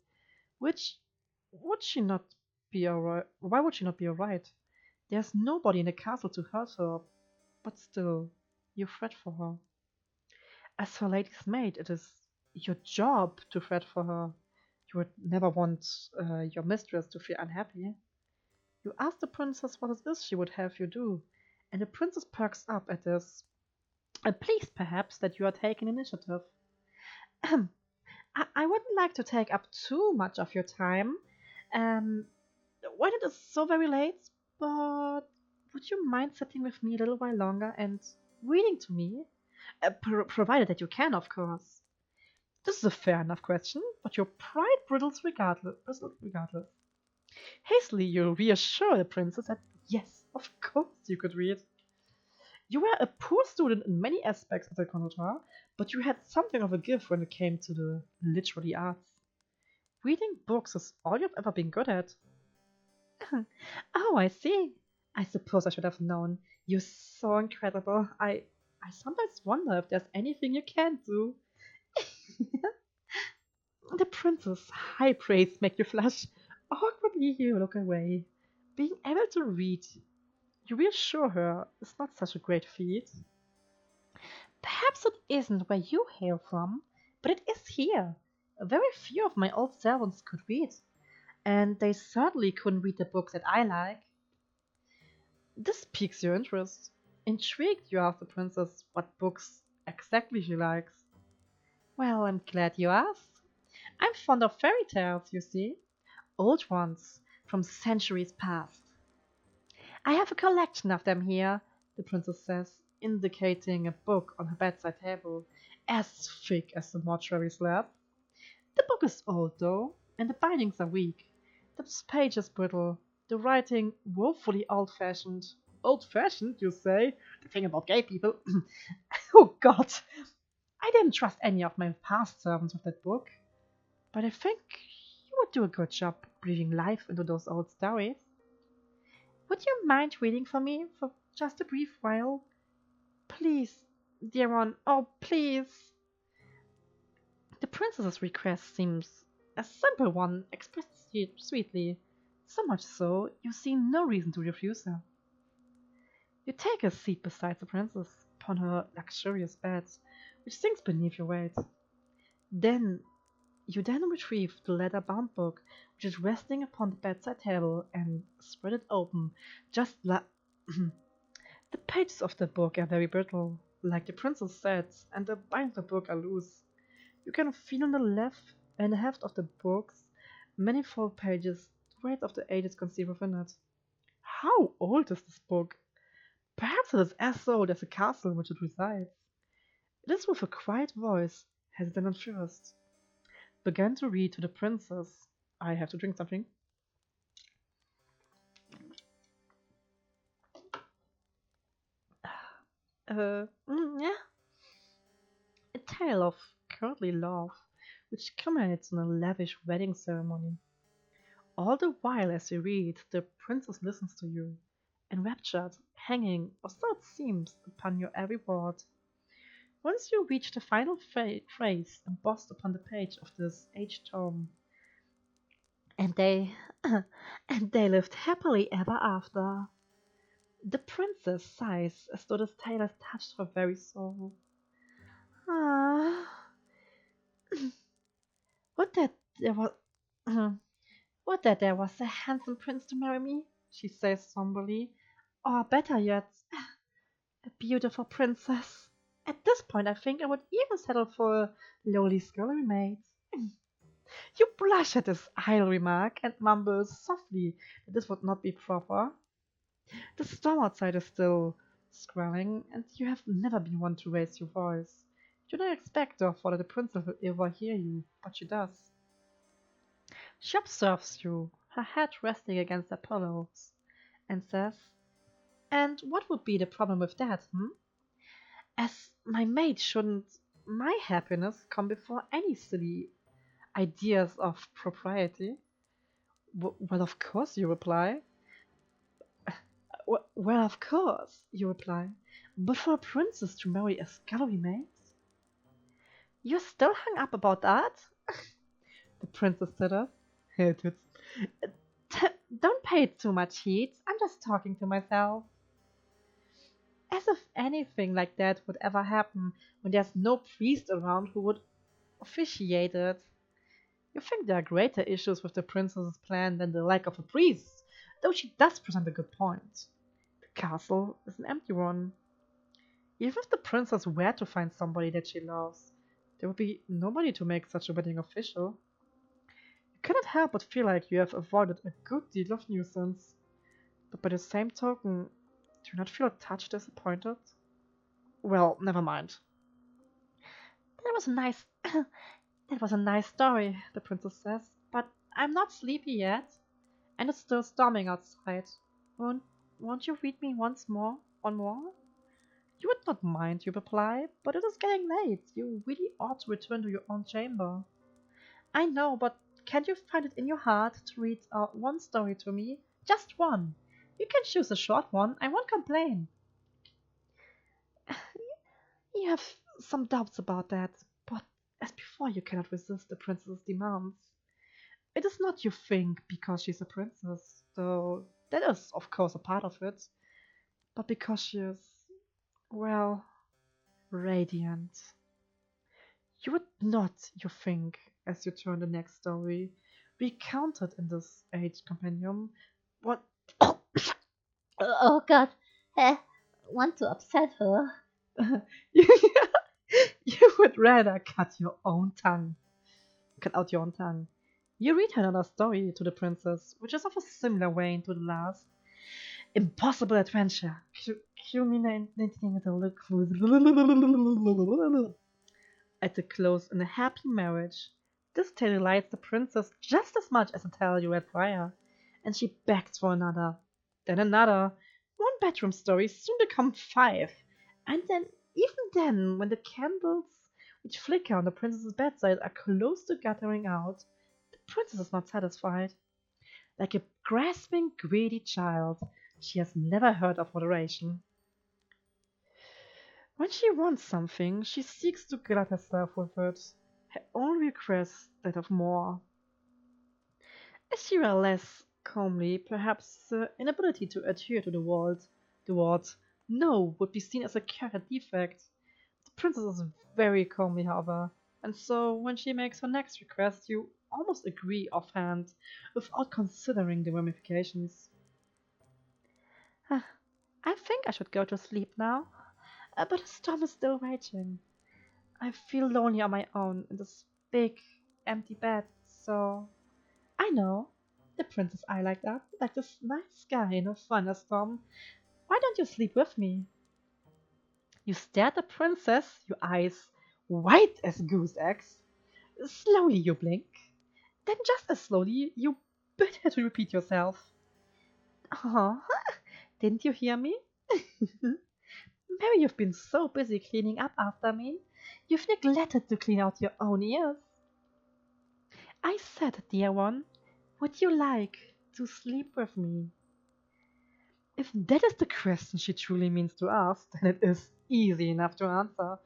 Which would she not be alright? Why would she not be alright? There's nobody in the castle to hurt her, but still, you fret for her. As her lady's maid, it is your job to fret for her. You would never want your mistress to feel unhappy. You ask the princess what it is she would have you do, and the princess perks up at this, pleased perhaps that you are taking initiative. Ahem. I wouldn't like to take up too much of your time um, when it is so very late, but would you mind sitting with me a little while longer and reading to me? Provided that you can, of course. This is a fair enough question, but your pride bristled regardless. Hastily, you reassure the princess that yes, of course you could read. You were a poor student in many aspects of the conservatoire, but you had something of a gift when it came to the literary arts. Reading books is all you've ever been good at. Oh, I see. I suppose I should have known. You're so incredible. I sometimes wonder if there's anything you can do. The princess, high praise make you flush. Awkwardly you look away. Being able to read, you reassure her, is not such a great feat. Perhaps it isn't where you hail from, but it is here. Very few of my old servants could read, and they certainly couldn't read the books that I like. This piques your interest. Intrigued, you ask the princess what books exactly she likes. Well, I'm glad you asked. I'm fond of fairy tales, you see. Old ones, from centuries past. I have a collection of them here, the princess says, indicating a book on her bedside table, as thick as the mortuary slab. The book is old, though, and the bindings are weak. The page is brittle, the writing woefully old-fashioned. Old-fashioned, you say? The thing about gay people. Oh, God! I didn't trust any of my past servants with that book, but I think you would do a good job breathing life into those old stories. Would you mind reading for me for just a brief while? Please, dear one, oh, please. The princess's request seems a simple one, expressed sweetly, so much so you see no reason to refuse her. You take a seat beside the princess upon her luxurious bed, which sinks beneath your weight. Then you retrieve the leather-bound book which is resting upon the bedside table and spread it open, just like the pages of the book are very brittle, like the princess said, and the bindings of the book are loose. You can feel on the left and heft of the book's manifold pages the weight of the ages conceived within it. How old is this book? Perhaps it is as old as the castle in which it resides. It is with a quiet voice, hesitant at first. Began to read to the princess. I have to drink something. Yeah. A tale of courtly love, which culminates in a lavish wedding ceremony. All the while as you read, the princess listens to you, enraptured, hanging, or so it seems, upon your every word. Once you reach the final phrase embossed upon the page of this aged tome, and they and they lived happily ever after. The princess sighs as though this tale has touched her very soul. Ah, would that there was would that there was a handsome prince to marry me, she says somberly, or better yet, a beautiful princess. At this point, I think I would even settle for a lowly scullery maid. You blush at this idle remark and mumble softly that this would not be proper. The storm outside is still squalling, and you have never been one to raise your voice. You don't expect, therefore, that the princess will ever hear you, but she does. She observes you, her head resting against the pillows, and says, "And what would be the problem with that, hm? As my maid shouldn't my happiness come before any silly ideas of propriety?" Well, of course, you reply. Well, of course, you reply. But for a princess to marry a scullery maid? You're still hung up about that? The princess titters. It is. Don't pay too much heed. I'm just talking to myself. As if anything like that would ever happen when there's no priest around who would officiate it. You think there are greater issues with the princess's plan than the lack of a priest, though she does present a good point. The castle is an empty one. Even if the princess were to find somebody that she loves, there would be nobody to make such a wedding official. You cannot help but feel like you have avoided a good deal of nuisance. But by the same token, do you not feel a touch disappointed? Well, never mind. That was a nice that was a nice story, the princess says, but I'm not sleepy yet, and it's still storming outside. Won't won't you read me one more? You would not mind, you reply, but it is getting late. You really ought to return to your own chamber. I know, but can't you find it in your heart to read one story to me? Just one. You can choose a short one, I won't complain. You have some doubts about that, but as before you cannot resist the princess's demands. It is not you think because she's a princess, though that is of course a part of it, but because she is, well, radiant. You would not, you think, as you turn the next story, recounted in this age compendium, what
Oh God, eh, want to upset her?
you, you would rather cut out your own tongue. You read another story to the princess, which is of a similar vein to the last. Impossible adventure, culminating at the close in a happy marriage. This tale delights the princess just as much as the tale you read prior, and she begs for another, then another. One bedroom stories soon become five, and then, even then, when the candles which flicker on the princess's bedside are close to guttering out, the princess is not satisfied. Like a grasping, greedy child, she has never heard of moderation. When she wants something, she seeks to glut herself with it. Her only request is that of more. If she were less comely, perhaps the inability to adhere to the word no would be seen as a character defect. The princess is very comely, however, and so when she makes her next request, you almost agree offhand, without considering the ramifications. I think I should go to sleep now, but the storm is still raging. I feel lonely on my own in this big, empty bed, so I know. The princess eye light up like this nice guy in a thunderstorm. Why don't you sleep with me? You stare at the princess, your eyes white as goose eggs. Slowly you blink. Then just as slowly you bid her to repeat yourself. Oh, didn't you hear me? Maybe you've been so busy cleaning up after me, you've neglected to clean out your own ears. I said, dear one, would you like to sleep with me? If that is the question she truly means to ask, then it is easy enough to answer.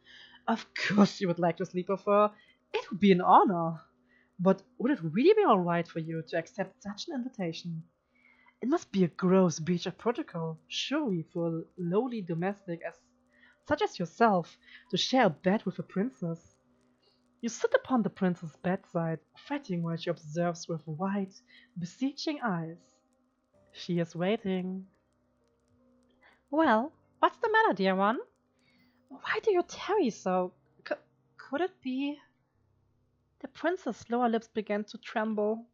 Of course you would like to sleep with her. It would be an honor. But would it really be alright for you to accept such an invitation? It must be a gross breach of protocol, surely, for a lowly domestic such as yourself to share a bed with a princess. You sit upon the princess's bedside, fretting while she observes with wide, beseeching eyes. She is waiting. Well, what's the matter, dear one? Why do you tarry so? Could it be? The princess's lower lips began to tremble.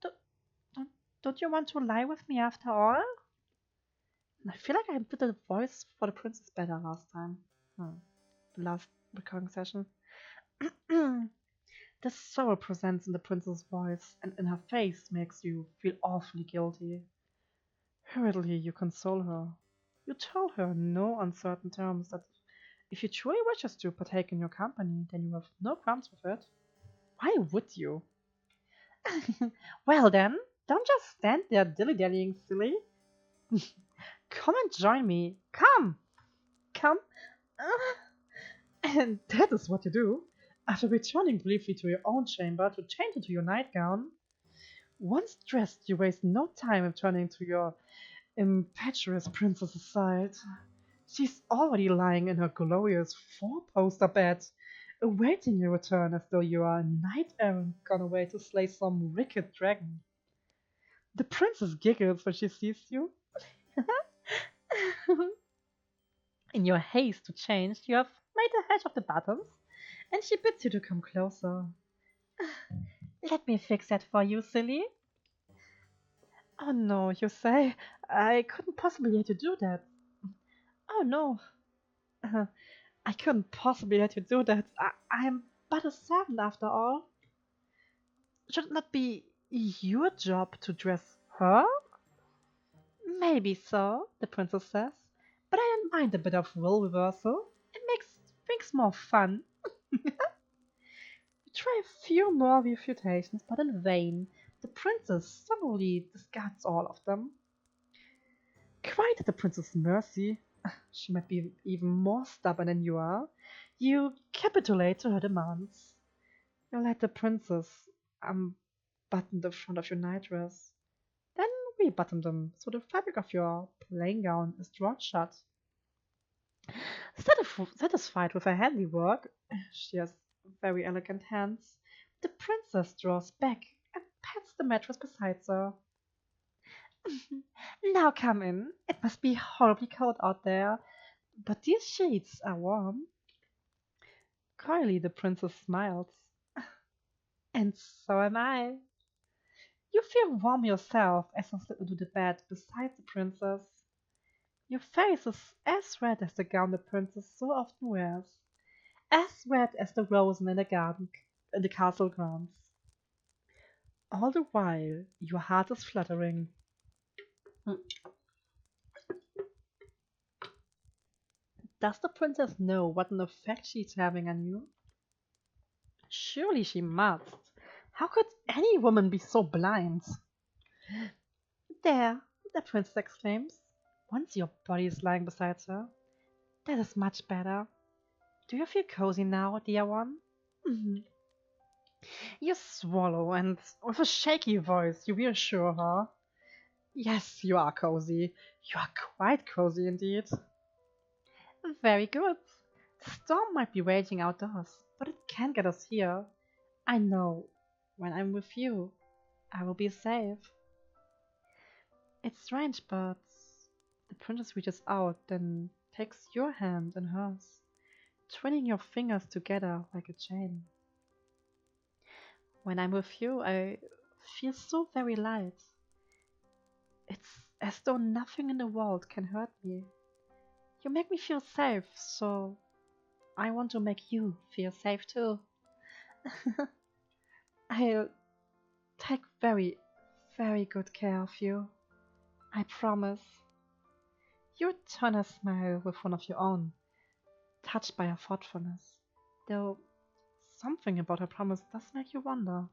Do, don't, don't you want to lie with me after all? I feel like I did the voice for the princess better last time. The last recording session. The sorrow presents in the princess's voice and in her face makes you feel awfully guilty. Hurriedly you console her. You tell her in no uncertain terms that if she truly wishes to partake in your company, then you have no qualms with it. Why would you? Well then, don't just stand there dilly-dallying silly. Come and join me. Come. And that is what you do. After returning briefly to your own chamber to change into your nightgown, Once dressed, you waste no time in turning to your impetuous princess's side. She's already lying in her glorious four-poster bed, awaiting your return as though you are a knight errant gone away to slay some wicked dragon. The princess giggles when she sees you. In your haste to change, you have made a hash of the buttons, and she bids you to come closer. Let me fix that for you, silly. Oh no, you say? I couldn't possibly let you do that. Oh no, I couldn't possibly let you do that. I'm but a servant after all. Should it not be your job to dress her? Maybe so, the princess says, but I don't mind a bit of role reversal. It makes things more fun. You try a few more refutations, but in vain. The princess suddenly discards all of them. Quite at the princess's mercy, she might be even more stubborn than you are. You capitulate to her demands. You let the princess unbutton the front of your nightdress. Then rebutton them so the fabric of your plain gown is drawn shut. Satisfied with her handiwork, she has very elegant hands, the princess draws back and pats the mattress beside her. Now come in. It must be horribly cold out there, but these sheets are warm. Coyly the princess smiles. And so am I. You feel warm yourself as you slip into the bed beside the princess. Your face is as red as the gown the princess so often wears, as red as the rosen in the garden in the castle grounds. All the while your heart is fluttering. Does the princess know what an effect she's having on you? Surely she must. How could any woman be so blind? There, the princess exclaims, once your body is lying beside her. That is much better. Do you feel cozy now, dear one? Mhm. You swallow, and with a shaky voice, you reassure her. Yes, you are cozy. You are quite cozy indeed. Very good. The storm might be raging outdoors, but it can't get us here. I know when I'm with you, I will be safe. It's strange, but the princess reaches out, then takes your hand in hers, twining your fingers together like a chain. When I'm with you, I feel so very light. It's as though nothing in the world can hurt me. You make me feel safe, so I want to make you feel safe too. I'll take very, very good care of you. I promise. You return her smile with one of your own, touched by her thoughtfulness. Though something about her promise does make you wonder.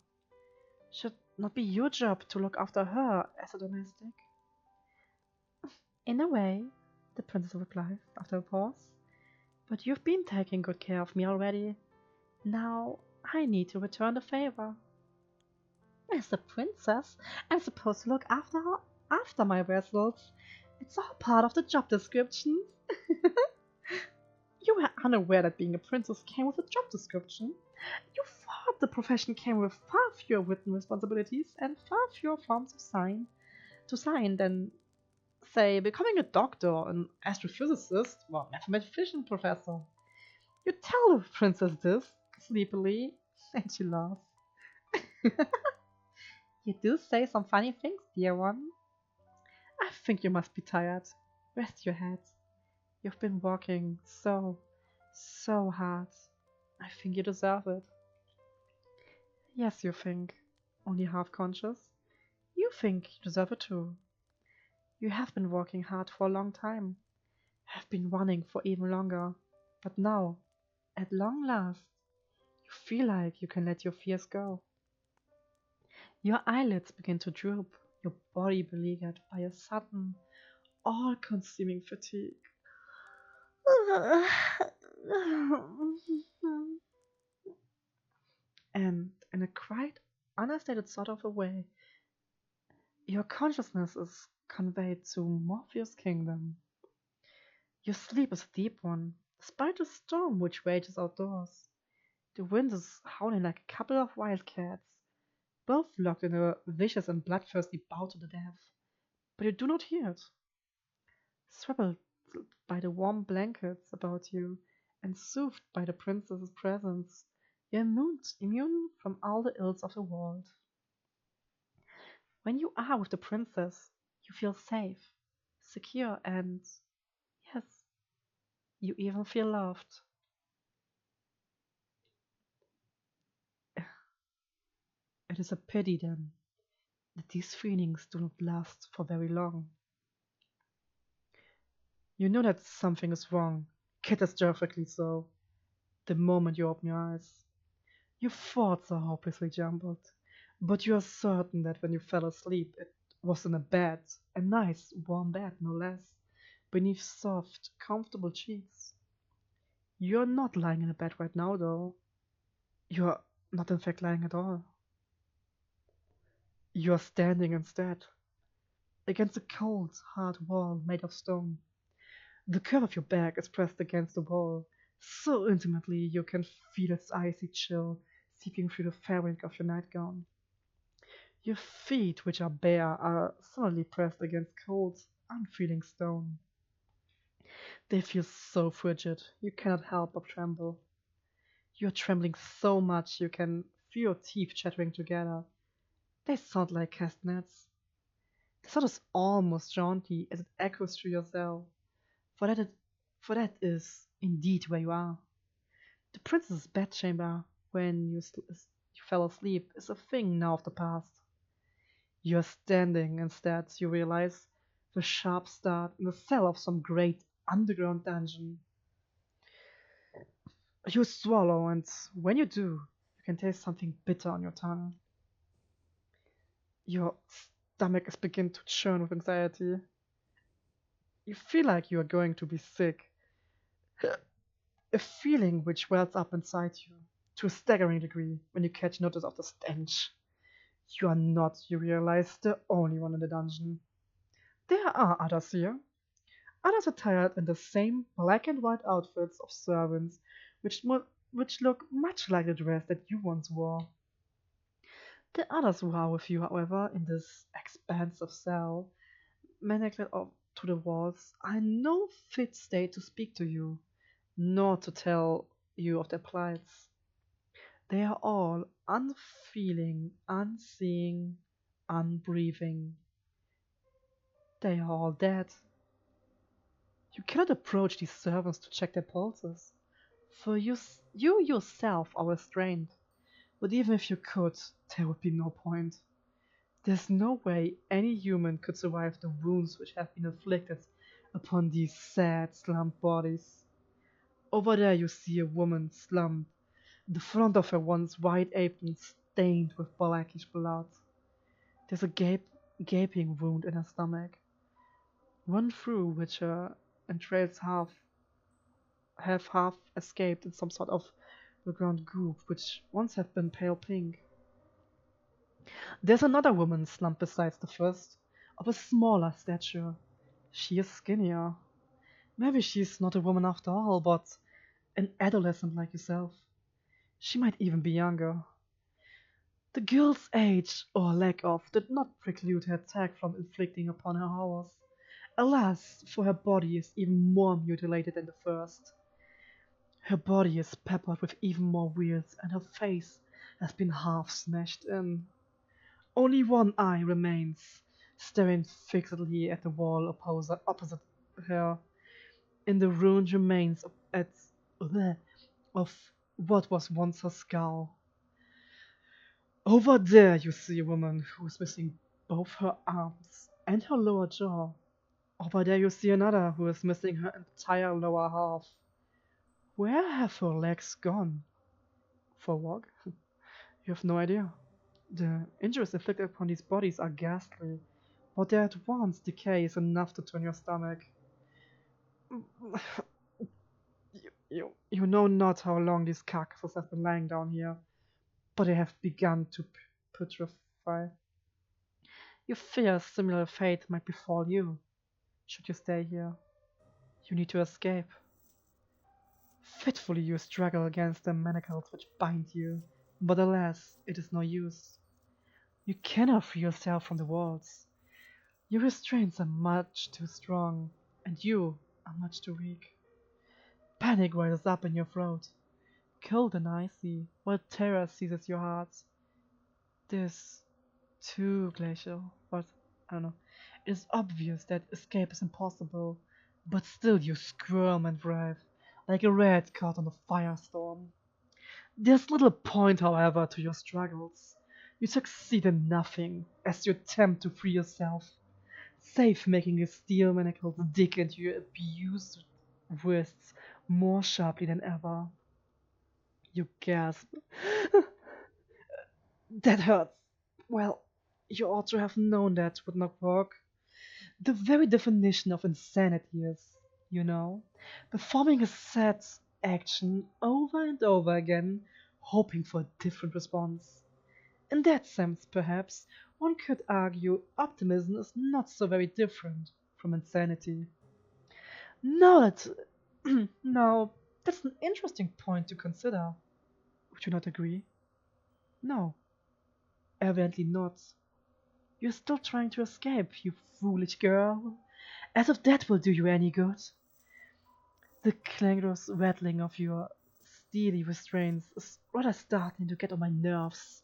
Should not be your job to look after her as a domestic? In a way, the princess replies after a pause. But you've been taking good care of me already. Now I need to return the favor. As a princess, I'm supposed to look after her after my vessels. It's all part of the job description. You were unaware that being a princess came with a job description. You thought the profession came with far fewer written responsibilities and far fewer forms of sign than, say, becoming a doctor, an astrophysicist, or mathematician professor. You tell the princess this, sleepily, and she laughs. You do say some funny things, dear one. I think you must be tired. Rest your head. You've been working so hard. I think you deserve it. Yes, you think. Only half conscious. You think you deserve it too. You have been working hard for a long time. Have been running for even longer. But now, at long last, you feel like you can let your fears go. Your eyelids begin to droop, your body beleaguered by a sudden, all-consuming fatigue. And in a quite understated sort of a way, Your consciousness is conveyed to Morpheus' kingdom. Your sleep is a deep one, despite the storm which rages outdoors. The wind is howling like a couple of wildcats, both locked in a vicious and bloodthirsty bout to the death. But you do not hear it. Swaddled by the warm blankets about you, and soothed by the princess's presence, you're immune from all the ills of the world. When you are with the princess, you feel safe, secure, and, yes, you even feel loved. It is a pity, then, that these feelings do not last for very long. You know that something is wrong, catastrophically so, the moment you open your eyes. Your thoughts are hopelessly jumbled, but you are certain that when you fell asleep it was in a bed, a nice, warm bed no less, beneath soft, comfortable sheets. You are not lying in a bed right now, though. You are not in fact lying at all. You are standing instead, against a cold, hard wall made of stone. The curve of your back is pressed against the wall, so intimately you can feel its icy chill seeping through the fabric of your nightgown. Your feet, which are bare, are solidly pressed against cold, unfeeling stone. They feel so frigid, you cannot help but tremble. You are trembling so much you can feel your teeth chattering together. They sound like castanets. The sound is almost jaunty as it echoes through your cell, for that, it, for that is indeed where you are. The princess's bedchamber, when you fell asleep, is a thing now of the past. You are standing instead, you realize, with a sharp start in the cell of some great underground dungeon. You swallow, and when you do, you can taste something bitter on your tongue. Your stomach is beginning to churn with anxiety. You feel like you are going to be sick, a feeling which wells up inside you to a staggering degree when you catch notice of the stench. You are not, you realize, the only one in the dungeon. There are others here, others attired in the same black and white outfits of servants, which look much like the dress that you once wore. The others who are with you, however, in this expansive cell, manacled up to the walls, are in no fit state to speak to you, nor to tell you of their plights. They are all unfeeling, unseeing, unbreathing. They are all dead. You cannot approach these servants to check their pulses, for you yourself are restrained. But even if you could, there would be no point. There's no way any human could survive the wounds which have been inflicted upon these sad, slumped bodies. Over there you see a woman slumped, the front of her once white apron stained with blackish blood. There's a gaping wound in her stomach, one through which her entrails have half escaped in some sort of underground goop which once had been pale pink. There's another woman slumped beside the first, of a smaller stature. She is skinnier. Maybe she's not a woman after all, but an adolescent like yourself. She might even be younger. The girl's age, or lack of, did not preclude her attack from inflicting upon her horrors. Alas, for her body is even more mutilated than the first. Her body is peppered with even more weals, and her face has been half smashed in. Only one eye remains, staring fixedly at the wall opposite her, in the ruined remains of what was once her skull. Over there you see a woman who is missing both her arms and her lower jaw. Over there you see another who is missing her entire lower half. Where have her legs gone? For a walk? You have no idea. The injuries inflicted upon these bodies are ghastly, but their advanced decay is enough to turn your stomach. You know not how long these carcasses have been lying down here, but they have begun to putrefy. You fear a similar fate might befall you. Should you stay here, you need to escape. Fitfully you struggle against the manacles which bind you, but alas, it is no use. You cannot free yourself from the walls. Your restraints are much too strong, and you are much too weak. Panic rises up in your throat, cold and icy, while terror seizes your heart. This, too glacial, but I don't know. It is obvious that escape is impossible, but still you squirm and writhe, like a rat caught on a firestorm. There's little point, however, to your struggles. You succeed in nothing as you attempt to free yourself, save making your steel manacles dig into your abused wrists more sharply than ever. You gasp. That hurts. Well, you ought to have known that would not work. The very definition of insanity is, you know, performing a set action over and over again, hoping for a different response. In that sense, perhaps, one could argue optimism is not so very different from insanity. Now that, now, that's an interesting point to consider. Would you not agree? No, evidently not. You're still trying to escape, you foolish girl. As if that will do you any good. The clangorous rattling of your steely restraints is rather starting to get on my nerves.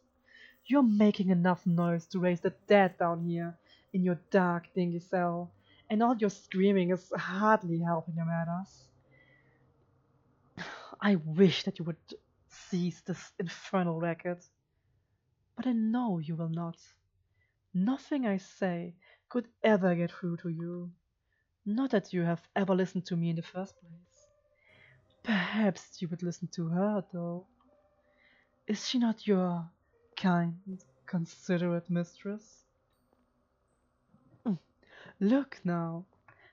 You're making enough noise to raise the dead down here in your dark, dingy cell, and all your screaming is hardly helping your matters. I wish that you would cease this infernal racket, but I know you will not. Nothing I say could ever get through to you. Not that you have ever listened to me in the first place. Perhaps you would listen to her, though. Is she not your kind, considerate mistress? Mm, look now.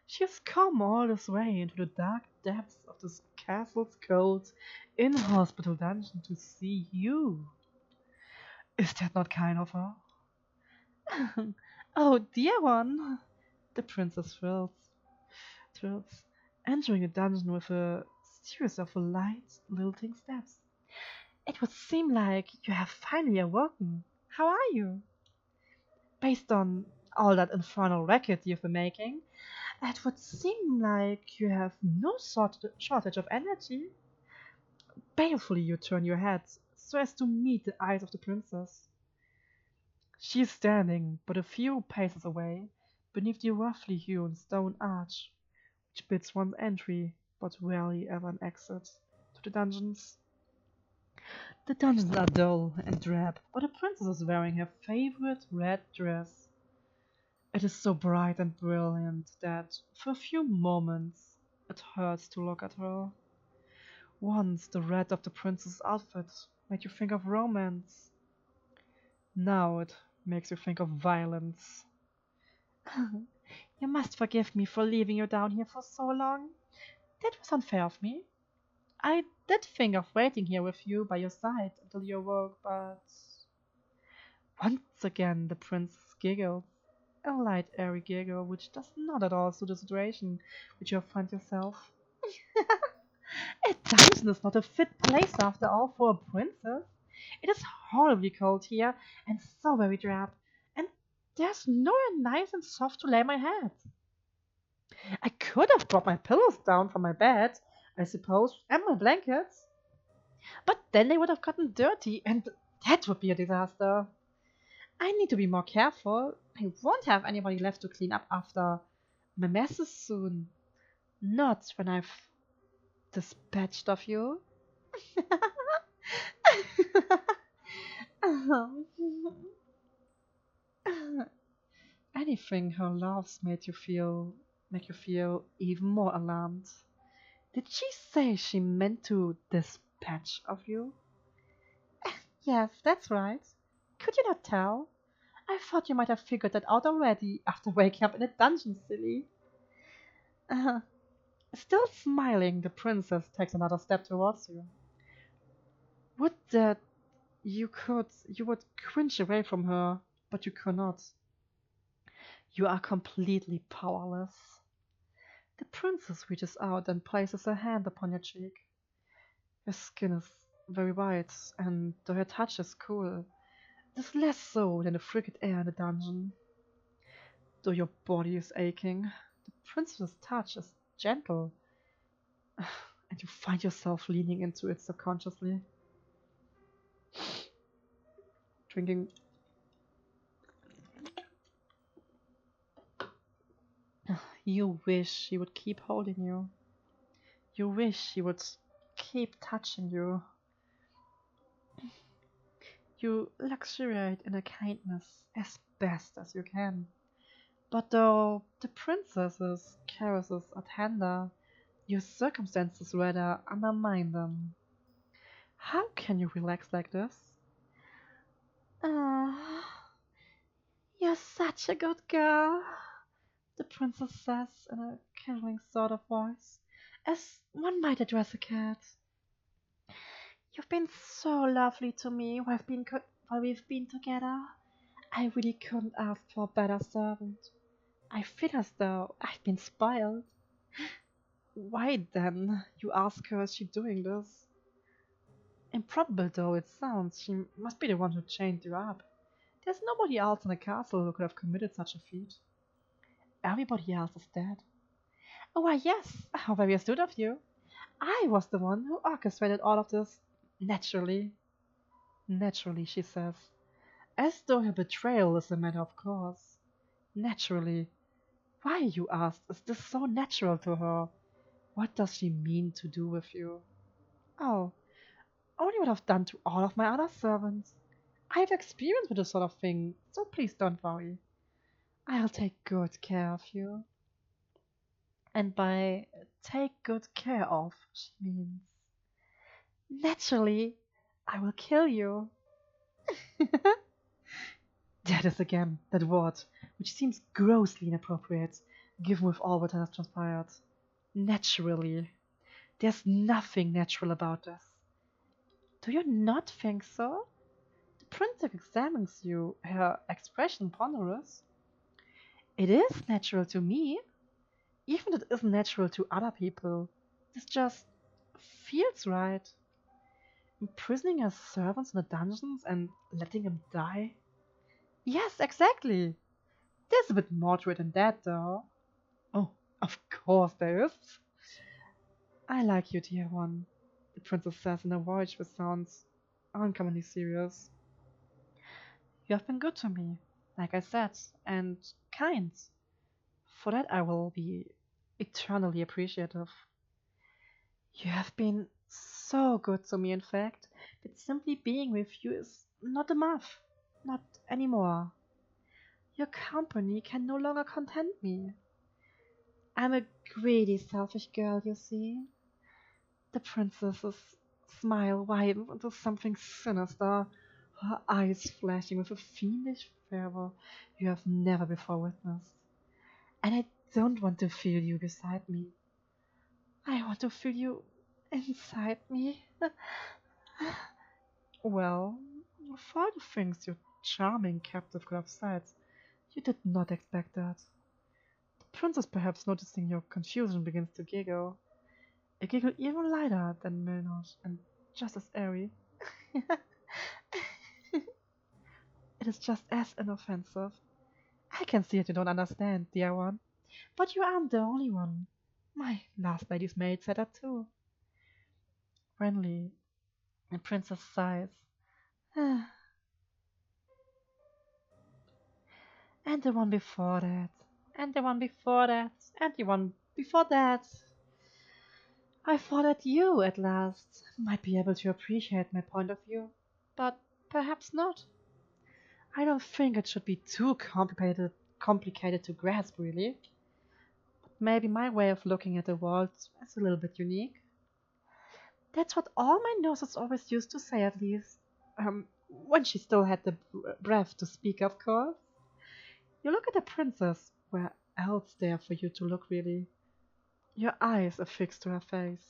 She has come all this way into the dark depths of this castle's cold, inhospitable dungeon to see you. Is that not kind of her? Oh, dear one! The princess thrills, entering the dungeon with a series of light, lilting steps. It would seem like you have finally awoken. How are you? Based on all that infernal racket you've been making, it would seem like you have no shortage of energy. Balefully you turn your head so as to meet the eyes of the princess. She is standing but a few paces away, beneath the roughly hewn stone arch, which bids one entry, but rarely ever an exit, to the dungeons. The dungeons are dull and drab, but the princess is wearing her favorite red dress. It is so bright and brilliant that, for a few moments, it hurts to look at her. Once the red of the princess's outfit made you think of romance. Now it makes you think of violence. You must forgive me for leaving you down here for so long. That was unfair of me. I did think of waiting here with you by your side until you awoke, but... Once again the princess giggled, a light airy giggle which does not at all suit the situation which you find yourself. A dungeon is not a fit place after all for a princess. It is horribly cold here, and so very drab, and there's nowhere nice and soft to lay my head. I could have brought my pillows down from my bed, I suppose, and my blankets, but then they would have gotten dirty, and that would be a disaster. I need to be more careful. I won't have anybody left to clean up after my messes soon. Not when I've dispatched of you. Anything her laughs make you feel even more alarmed. Did she say she meant to dispatch of you? Yes, that's right. Could you not tell? I thought you might have figured that out already after waking up in a dungeon, silly. Uh, Still smiling, the princess takes another step towards you. Would that you would cringe away from her, but you cannot. You are completely powerless. The princess reaches out and places her hand upon your cheek. Your skin is very white, and though her touch is cool, it is less so than the frigid air in the dungeon. Though your body is aching, the princess's touch is gentle, and you find yourself leaning into it subconsciously. Drinking. You wish she would keep holding you. You wish she would keep touching you. You luxuriate in her kindness as best as you can. But though the princess's caresses are tender, your circumstances rather undermine them. How can you relax like this? Ah, you're such a good girl, the princess says in a cajoling sort of voice, as one might address a cat. You've been so lovely to me while we've been together. I really couldn't ask for a better servant. I feel as though I've been spoiled. Why then, you ask her, is she doing this? Improbable though it sounds, she must be the one who chained you up. There's nobody else in the castle who could have committed such a feat. Everybody else is dead. Oh, why yes, how very astute of you. I was the one who orchestrated all of this. Naturally. Naturally, she says, as though her betrayal is a matter of course. Naturally. Why, you asked, is this so natural to her? What does she mean to do with you? Oh, only what I've done to all of my other servants. I have experience with this sort of thing, so please don't worry. I'll take good care of you. And by take good care of, she means naturally, I will kill you. That is again that word, which seems grossly inappropriate, given with all what has transpired. Naturally. There's nothing natural about this. Do you not think so? The princess examines you, her expression ponderous. It is natural to me, even if it isn't natural to other people. This just feels right. Imprisoning her servants in the dungeons and letting them die? Yes, exactly. There's a bit more to it than that, though. Oh, of course there is. I like you, dear one, the princess says in a voice which sounds uncommonly serious. You have been good to me, like I said, and kind. For that I will be eternally appreciative. You have been so good to me, in fact, that simply being with you is not enough. Not anymore. Your company can no longer content me. I'm a greedy, selfish girl, you see. The princess's smile widens into something sinister, her eyes flashing with a fiendish fervor you have never before witnessed. And I don't want to feel you beside me. I want to feel you inside me. Well, of all the things your charming captive could have said, you did not expect that. The princess, perhaps noticing your confusion, begins to giggle. A giggle even lighter than Milno's and just as airy. It is just as inoffensive. I can see that you don't understand, dear one. But you aren't the only one. My last lady's maid said that too. Renly, the princess sighs. And the one before that. And the one before that. And the one before that. I thought that you, at last, might be able to appreciate my point of view. But perhaps not. I don't think it should be too complicated to grasp, really. Maybe my way of looking at the world is a little bit unique. That's what all my nurses always used to say, at least. When she still had the breath to speak, of course. You look at the princess, where else there for you to look, really? Your eyes are fixed to her face.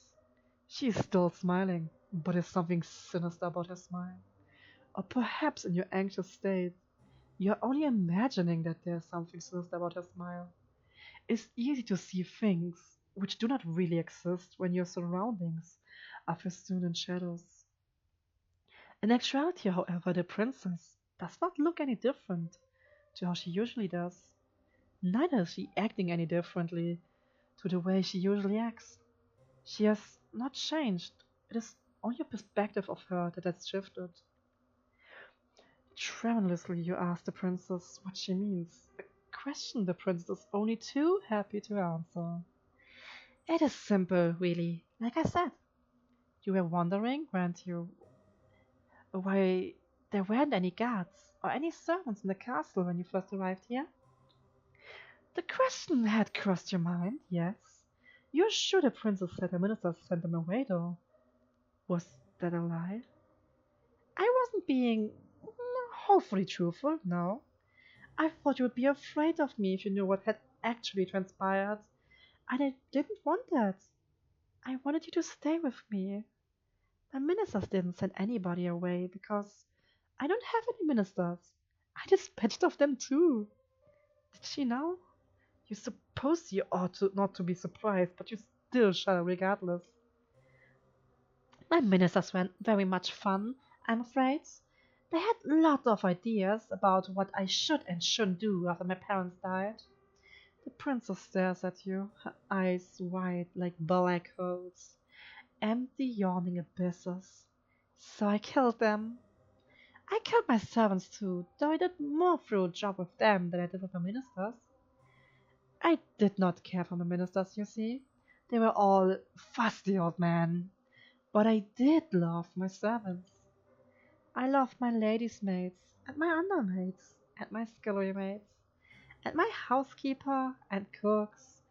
She is still smiling, but there's something sinister about her smile. Or perhaps in your anxious state, You're only imagining that there's something sinister about her smile. It's easy to see things which do not really exist when your surroundings are festooned in shadows. In actuality, however, the princess does not look any different to how she usually does. Neither is she acting any differently to the way she usually acts. She has not changed. It is only your perspective of her that has shifted. Tremulously, you ask the princess what she means, a question the princess is only too happy to answer. It is simple, really. Like I said, you were wondering, weren't you, why there weren't any guards or any servants in the castle when you first arrived here? The question had crossed your mind, yes. You're sure the princess said the ministers sent them away, though. Was that a lie? I wasn't being hopefully truthful, no. I thought you would be afraid of me if you knew what had actually transpired. And I didn't want that. I wanted you to stay with me. The ministers didn't send anybody away because I don't have any ministers. I dispatched of them too. Did she know? You suppose you ought to not to be surprised, but you still shudder regardless. My ministers were very much fun, I'm afraid. They had lots of ideas about what I should and shouldn't do after my parents died. The princess stares at you, her eyes wide like black holes, empty yawning abysses. So I killed them. I killed my servants too, though I did more thorough job with them than I did with the ministers. I did not care for my ministers, you see. They were all fussy old men. But I did love my servants. I loved my ladies' maids, and my undermaids, and my scullery maids, and my housekeeper, and cooks,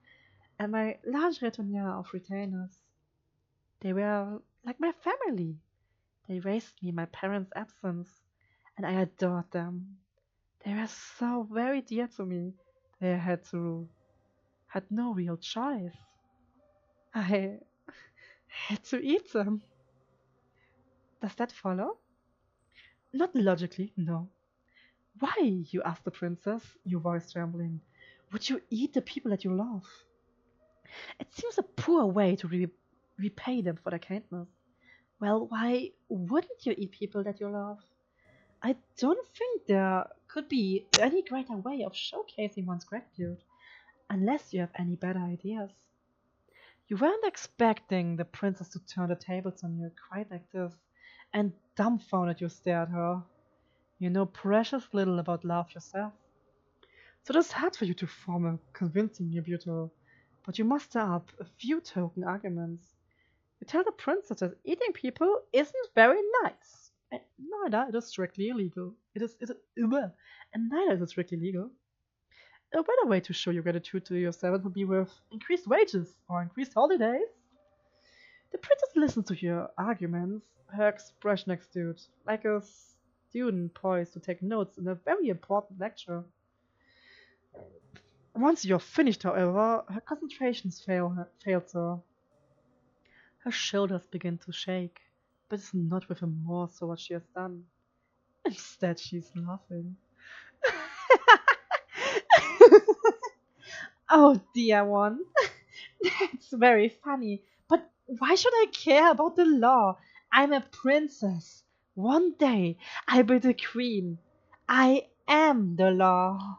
and my large retinue of retainers. They were like my family. They raised me in my parents' absence, and I adored them. They were so very dear to me that I had no real choice. I had to eat them. Does that follow? Not logically, no. Why, you asked the princess, your voice trembling, would you eat the people that you love? It seems a poor way to repay them for their kindness. Well, why wouldn't you eat people that you love? I don't think there could be any greater way of showcasing one's gratitude, unless you have any better ideas. You weren't expecting the princess to turn the tables on you quite like this, and dumbfounded you stare at her. You know precious little about love yourself. So it is hard for you to form a convincing rebuttal, but you muster up a few token arguments. You tell the princess that eating people isn't very nice, and neither it is strictly illegal. And neither is it strictly legal. A better way to show your gratitude to your servant would be with increased wages or increased holidays. The princess listens to your arguments, her expression exude, like a student poised to take notes in a very important lecture. Once you're finished, however, her concentrations fails her. Her shoulders begin to shake, but it's not with remorse for what she has done. Instead, she's laughing. Oh, dear one, that's very funny. But why should I care about the law? I'm a princess. One day I'll be the queen. I am the law.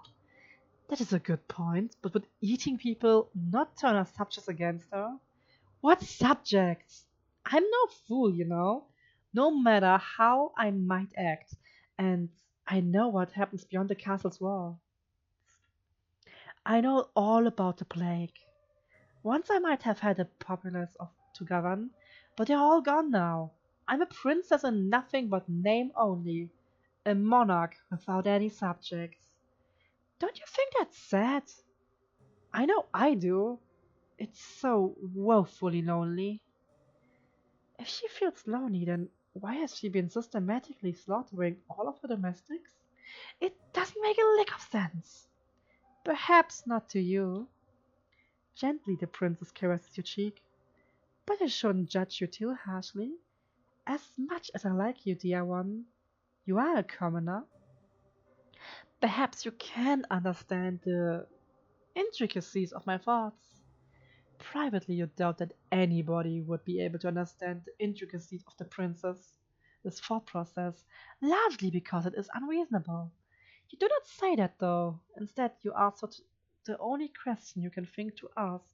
That is a good point, but would eating people not turn our subjects against her? What subjects? I'm no fool, you know. No matter how I might act, and I know what happens beyond the castle's wall. I know all about the plague. Once I might have had a populace of to govern, but they're all gone now. I'm a princess and nothing but name only, a monarch without any subjects. Don't you think that's sad? I know I do. It's so woefully lonely. If she feels lonely, then why has she been systematically slaughtering all of her domestics? It doesn't make a lick of sense. Perhaps not to you. Gently the princess caresses your cheek. But I shouldn't judge you too harshly. As much as I like you, dear one, you are a commoner. Perhaps you can understand the intricacies of my thoughts. Privately, you doubt that anybody would be able to understand the intricacies of the princess, this thought process, largely because it is unreasonable. You do not say that though. Instead, you answer the only question you can think to ask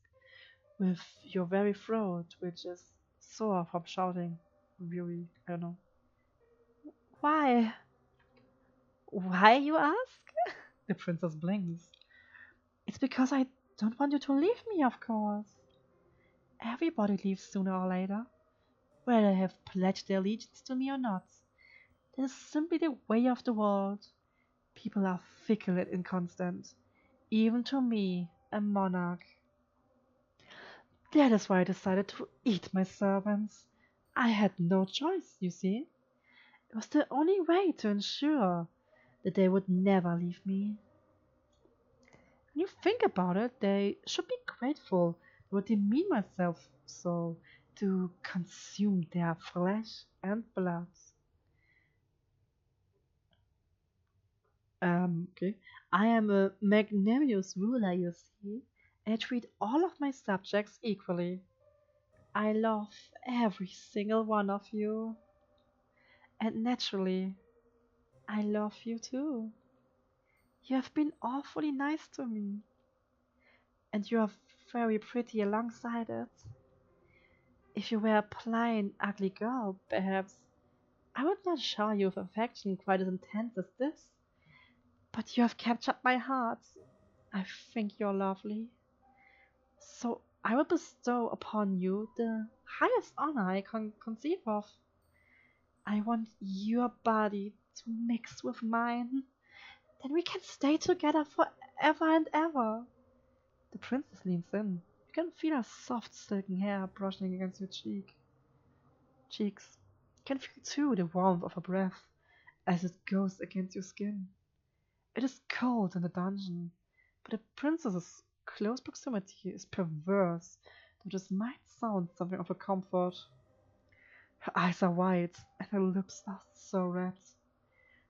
with your very throat, which is sore from shouting. Really, I don't know. Why? Why, you ask? The princess blinks. It's because I don't want you to leave me, of course. Everybody leaves sooner or later, whether they have pledged their allegiance to me or not. That is simply the way of the world. People are fickle and inconstant, even to me, a monarch. That is why I decided to eat my servants. I had no choice, you see. It was the only way to ensure that they would never leave me. When you think about it, they should be grateful they would demean myself so to consume their flesh and blood. Okay. I am a magnanimous ruler, you see, and I treat all of my subjects equally. I love every single one of you, and naturally, I love you too. You have been awfully nice to me, and you are very pretty alongside it. If you were a plain, ugly girl, perhaps I would not shower you with affection quite as intense as this. But you have captured my heart. I think you're lovely. So I will bestow upon you the highest honor I can conceive of. I want your body to mix with mine. Then we can stay together forever and ever. The princess leans in. You can feel her soft silken hair brushing against your cheeks. You can feel too the warmth of her breath as it goes against your skin. It is cold in the dungeon, but the princess's close proximity is perverse, though this might sound something of a comfort. Her eyes are wide, and her lips are so red.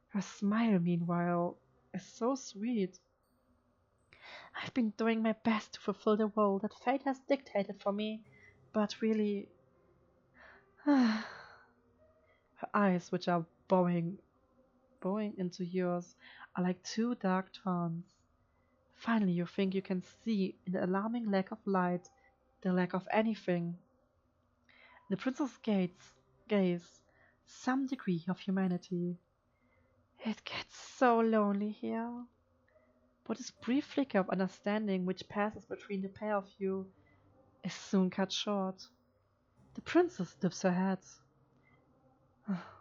Her smile, meanwhile, is so sweet. I've been doing my best to fulfill the role that fate has dictated for me, but really. Her eyes, which are bowing into yours, are like two dark swans. Finally, you think you can see in the alarming lack of light, the lack of anything. The princess gaze some degree of humanity. It gets so lonely here. But this brief flicker of understanding which passes between the pair of you is soon cut short. The princess dips her head.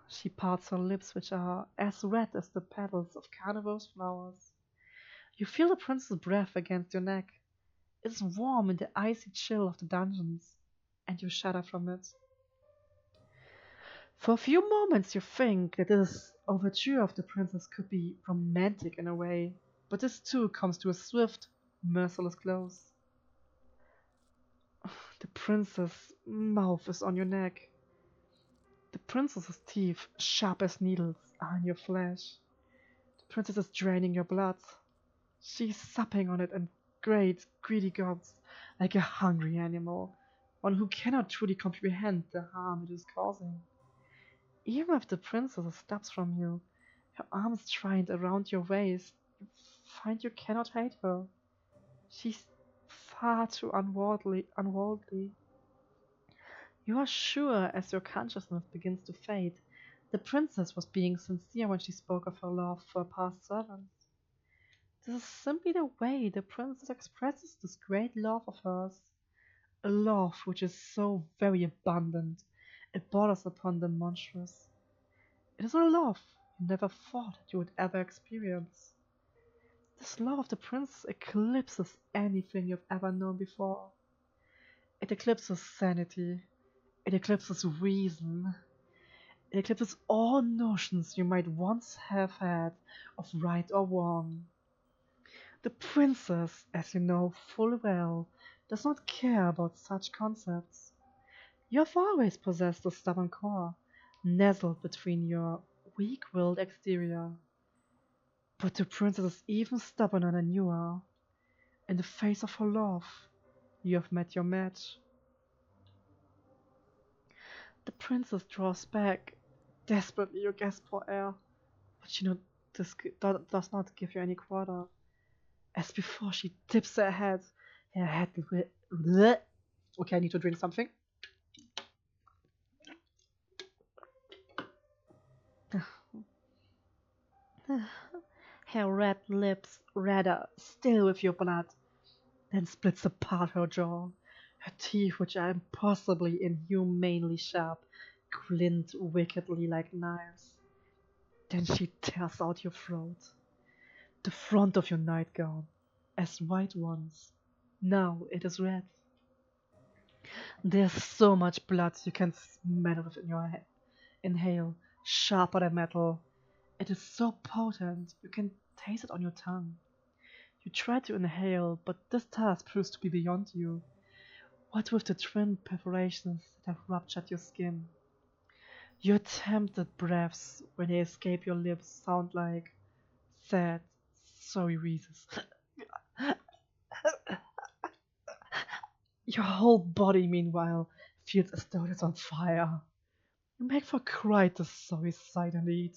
She parts her lips, which are as red as the petals of carnivorous flowers. You feel the princess's breath against your neck. It is warm in the icy chill of the dungeons, and you shudder from it. For a few moments you think that this overture of the princess could be romantic in a way, but this too comes to a swift, merciless close. The princess' mouth is on your neck. The princess's teeth, sharp as needles, are in your flesh. The princess is draining your blood. She's supping on it in great, greedy gulps, like a hungry animal, one who cannot truly comprehend the harm it is causing. Even if the princess steps from you, her arms twined around your waist, you find you cannot hate her. She's far too unworldly. You are sure, as your consciousness begins to fade, the princess was being sincere when she spoke of her love for past servants. This is simply the way the princess expresses this great love of hers, a love which is so very abundant it borders upon the monstrous. It is a love you never thought you would ever experience. This love of the princess eclipses anything you've ever known before. It eclipses sanity. It eclipses reason. It eclipses all notions you might once have had of right or wrong. The princess, as you know full well, does not care about such concepts. You have always possessed a stubborn core, nestled between your weak willed exterior. But the princess is even stubborner than you are. In the face of her love, you have met your match. The princess draws back. Desperately, you gasp for air. But you know, this does not give you any quarter. As before, she dips her head bleh. Okay, I need to drink something. Her red lips redder still with your blood, then splits apart her jaw. Her teeth, which are impossibly inhumanely sharp, glint wickedly like knives. Then she tears out your throat, the front of your nightgown, as white once. Now it is red. There's so much blood you can smell it in your head. Inhale, sharper than metal. It is so potent you can taste it on your tongue. You try to inhale, but this task proves to be beyond you. What with the twin perforations that have ruptured your skin? Your attempted breaths, when they escape your lips, sound like sad, sorry wheezes. Your whole body, meanwhile, feels as though it's on fire. You make for quite a sorry sight indeed.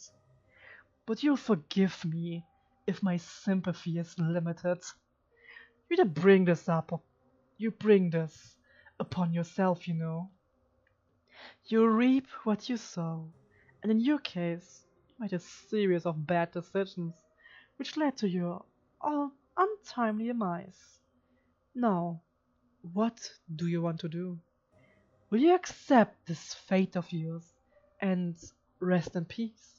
But you'll forgive me if my sympathy is limited. You didn't bring this up, you bring this upon yourself, you know. You reap what you sow, and in your case, you made a series of bad decisions, which led to your untimely demise. Now, what do you want to do? Will you accept this fate of yours and rest in peace?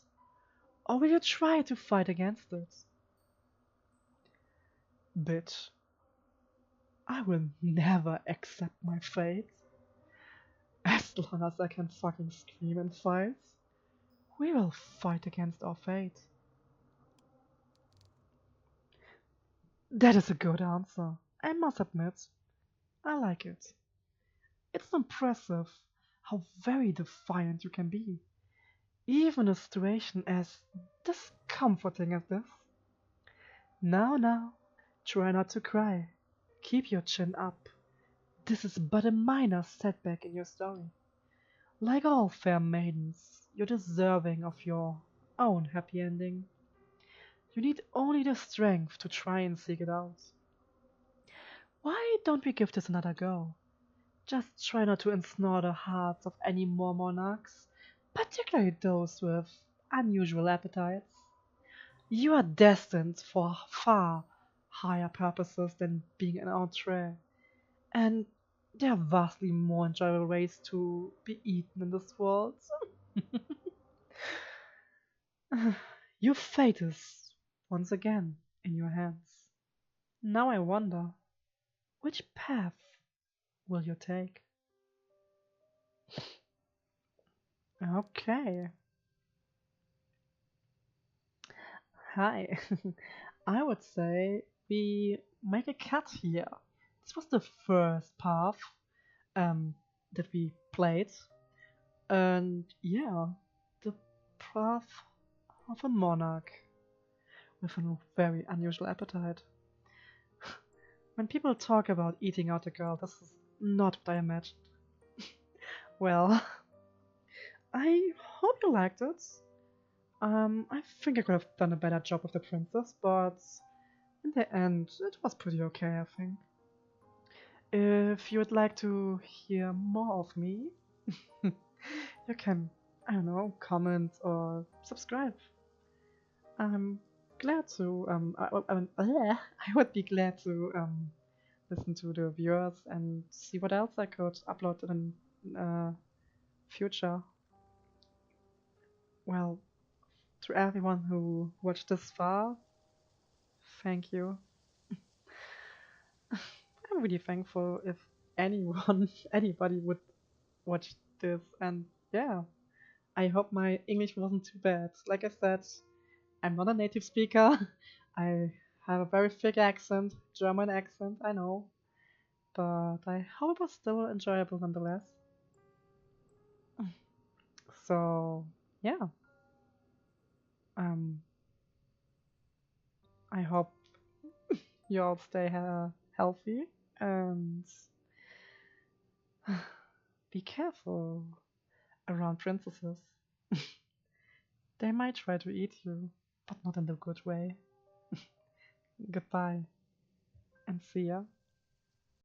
Or will you try to fight against it? Bitch, I will never accept my fate. As long as I can fucking scream and fight, we will fight against our fate. That is a good answer. I must admit, I like it. It's impressive how very defiant you can be, even in a situation as discomforting as this. Now, try not to cry. Keep your chin up. This is but a minor setback in your story. Like all fair maidens, you're deserving of your own happy ending. You need only the strength to try and seek it out. Why don't we give this another go? Just try not to ensnare the hearts of any more monarchs, particularly those with unusual appetites. You are destined for far higher purposes than being an entree, and there are vastly more enjoyable ways to be eaten in this world. Your fate is once again in your hands. Now I wonder, which path will you take? Okay. Hi. I would say we make a cut here. This was the first path um, that we played, and yeah, the path of a monarch with a very unusual appetite. When people talk about eating out a girl, this is not what I imagined. Well, I hope you liked it. I think I could have done a better job with the princess, but in the end, it was pretty okay, I think. If you would like to hear more of me, you can, I don't know, comment or subscribe. I'm glad to, I would be glad to listen to the viewers and see what else I could upload in future. Well, to everyone who watched this far, thank you. I'm really thankful if anyone, anybody would watch this, and yeah, I hope my English wasn't too bad. Like I said, I'm not a native speaker. I have a very thick accent, German accent, I know, but I hope it was still enjoyable nonetheless. So, yeah, um, I hope you all stay healthy and be careful around princesses. They might try to eat you, but not in the good way. Goodbye and see ya.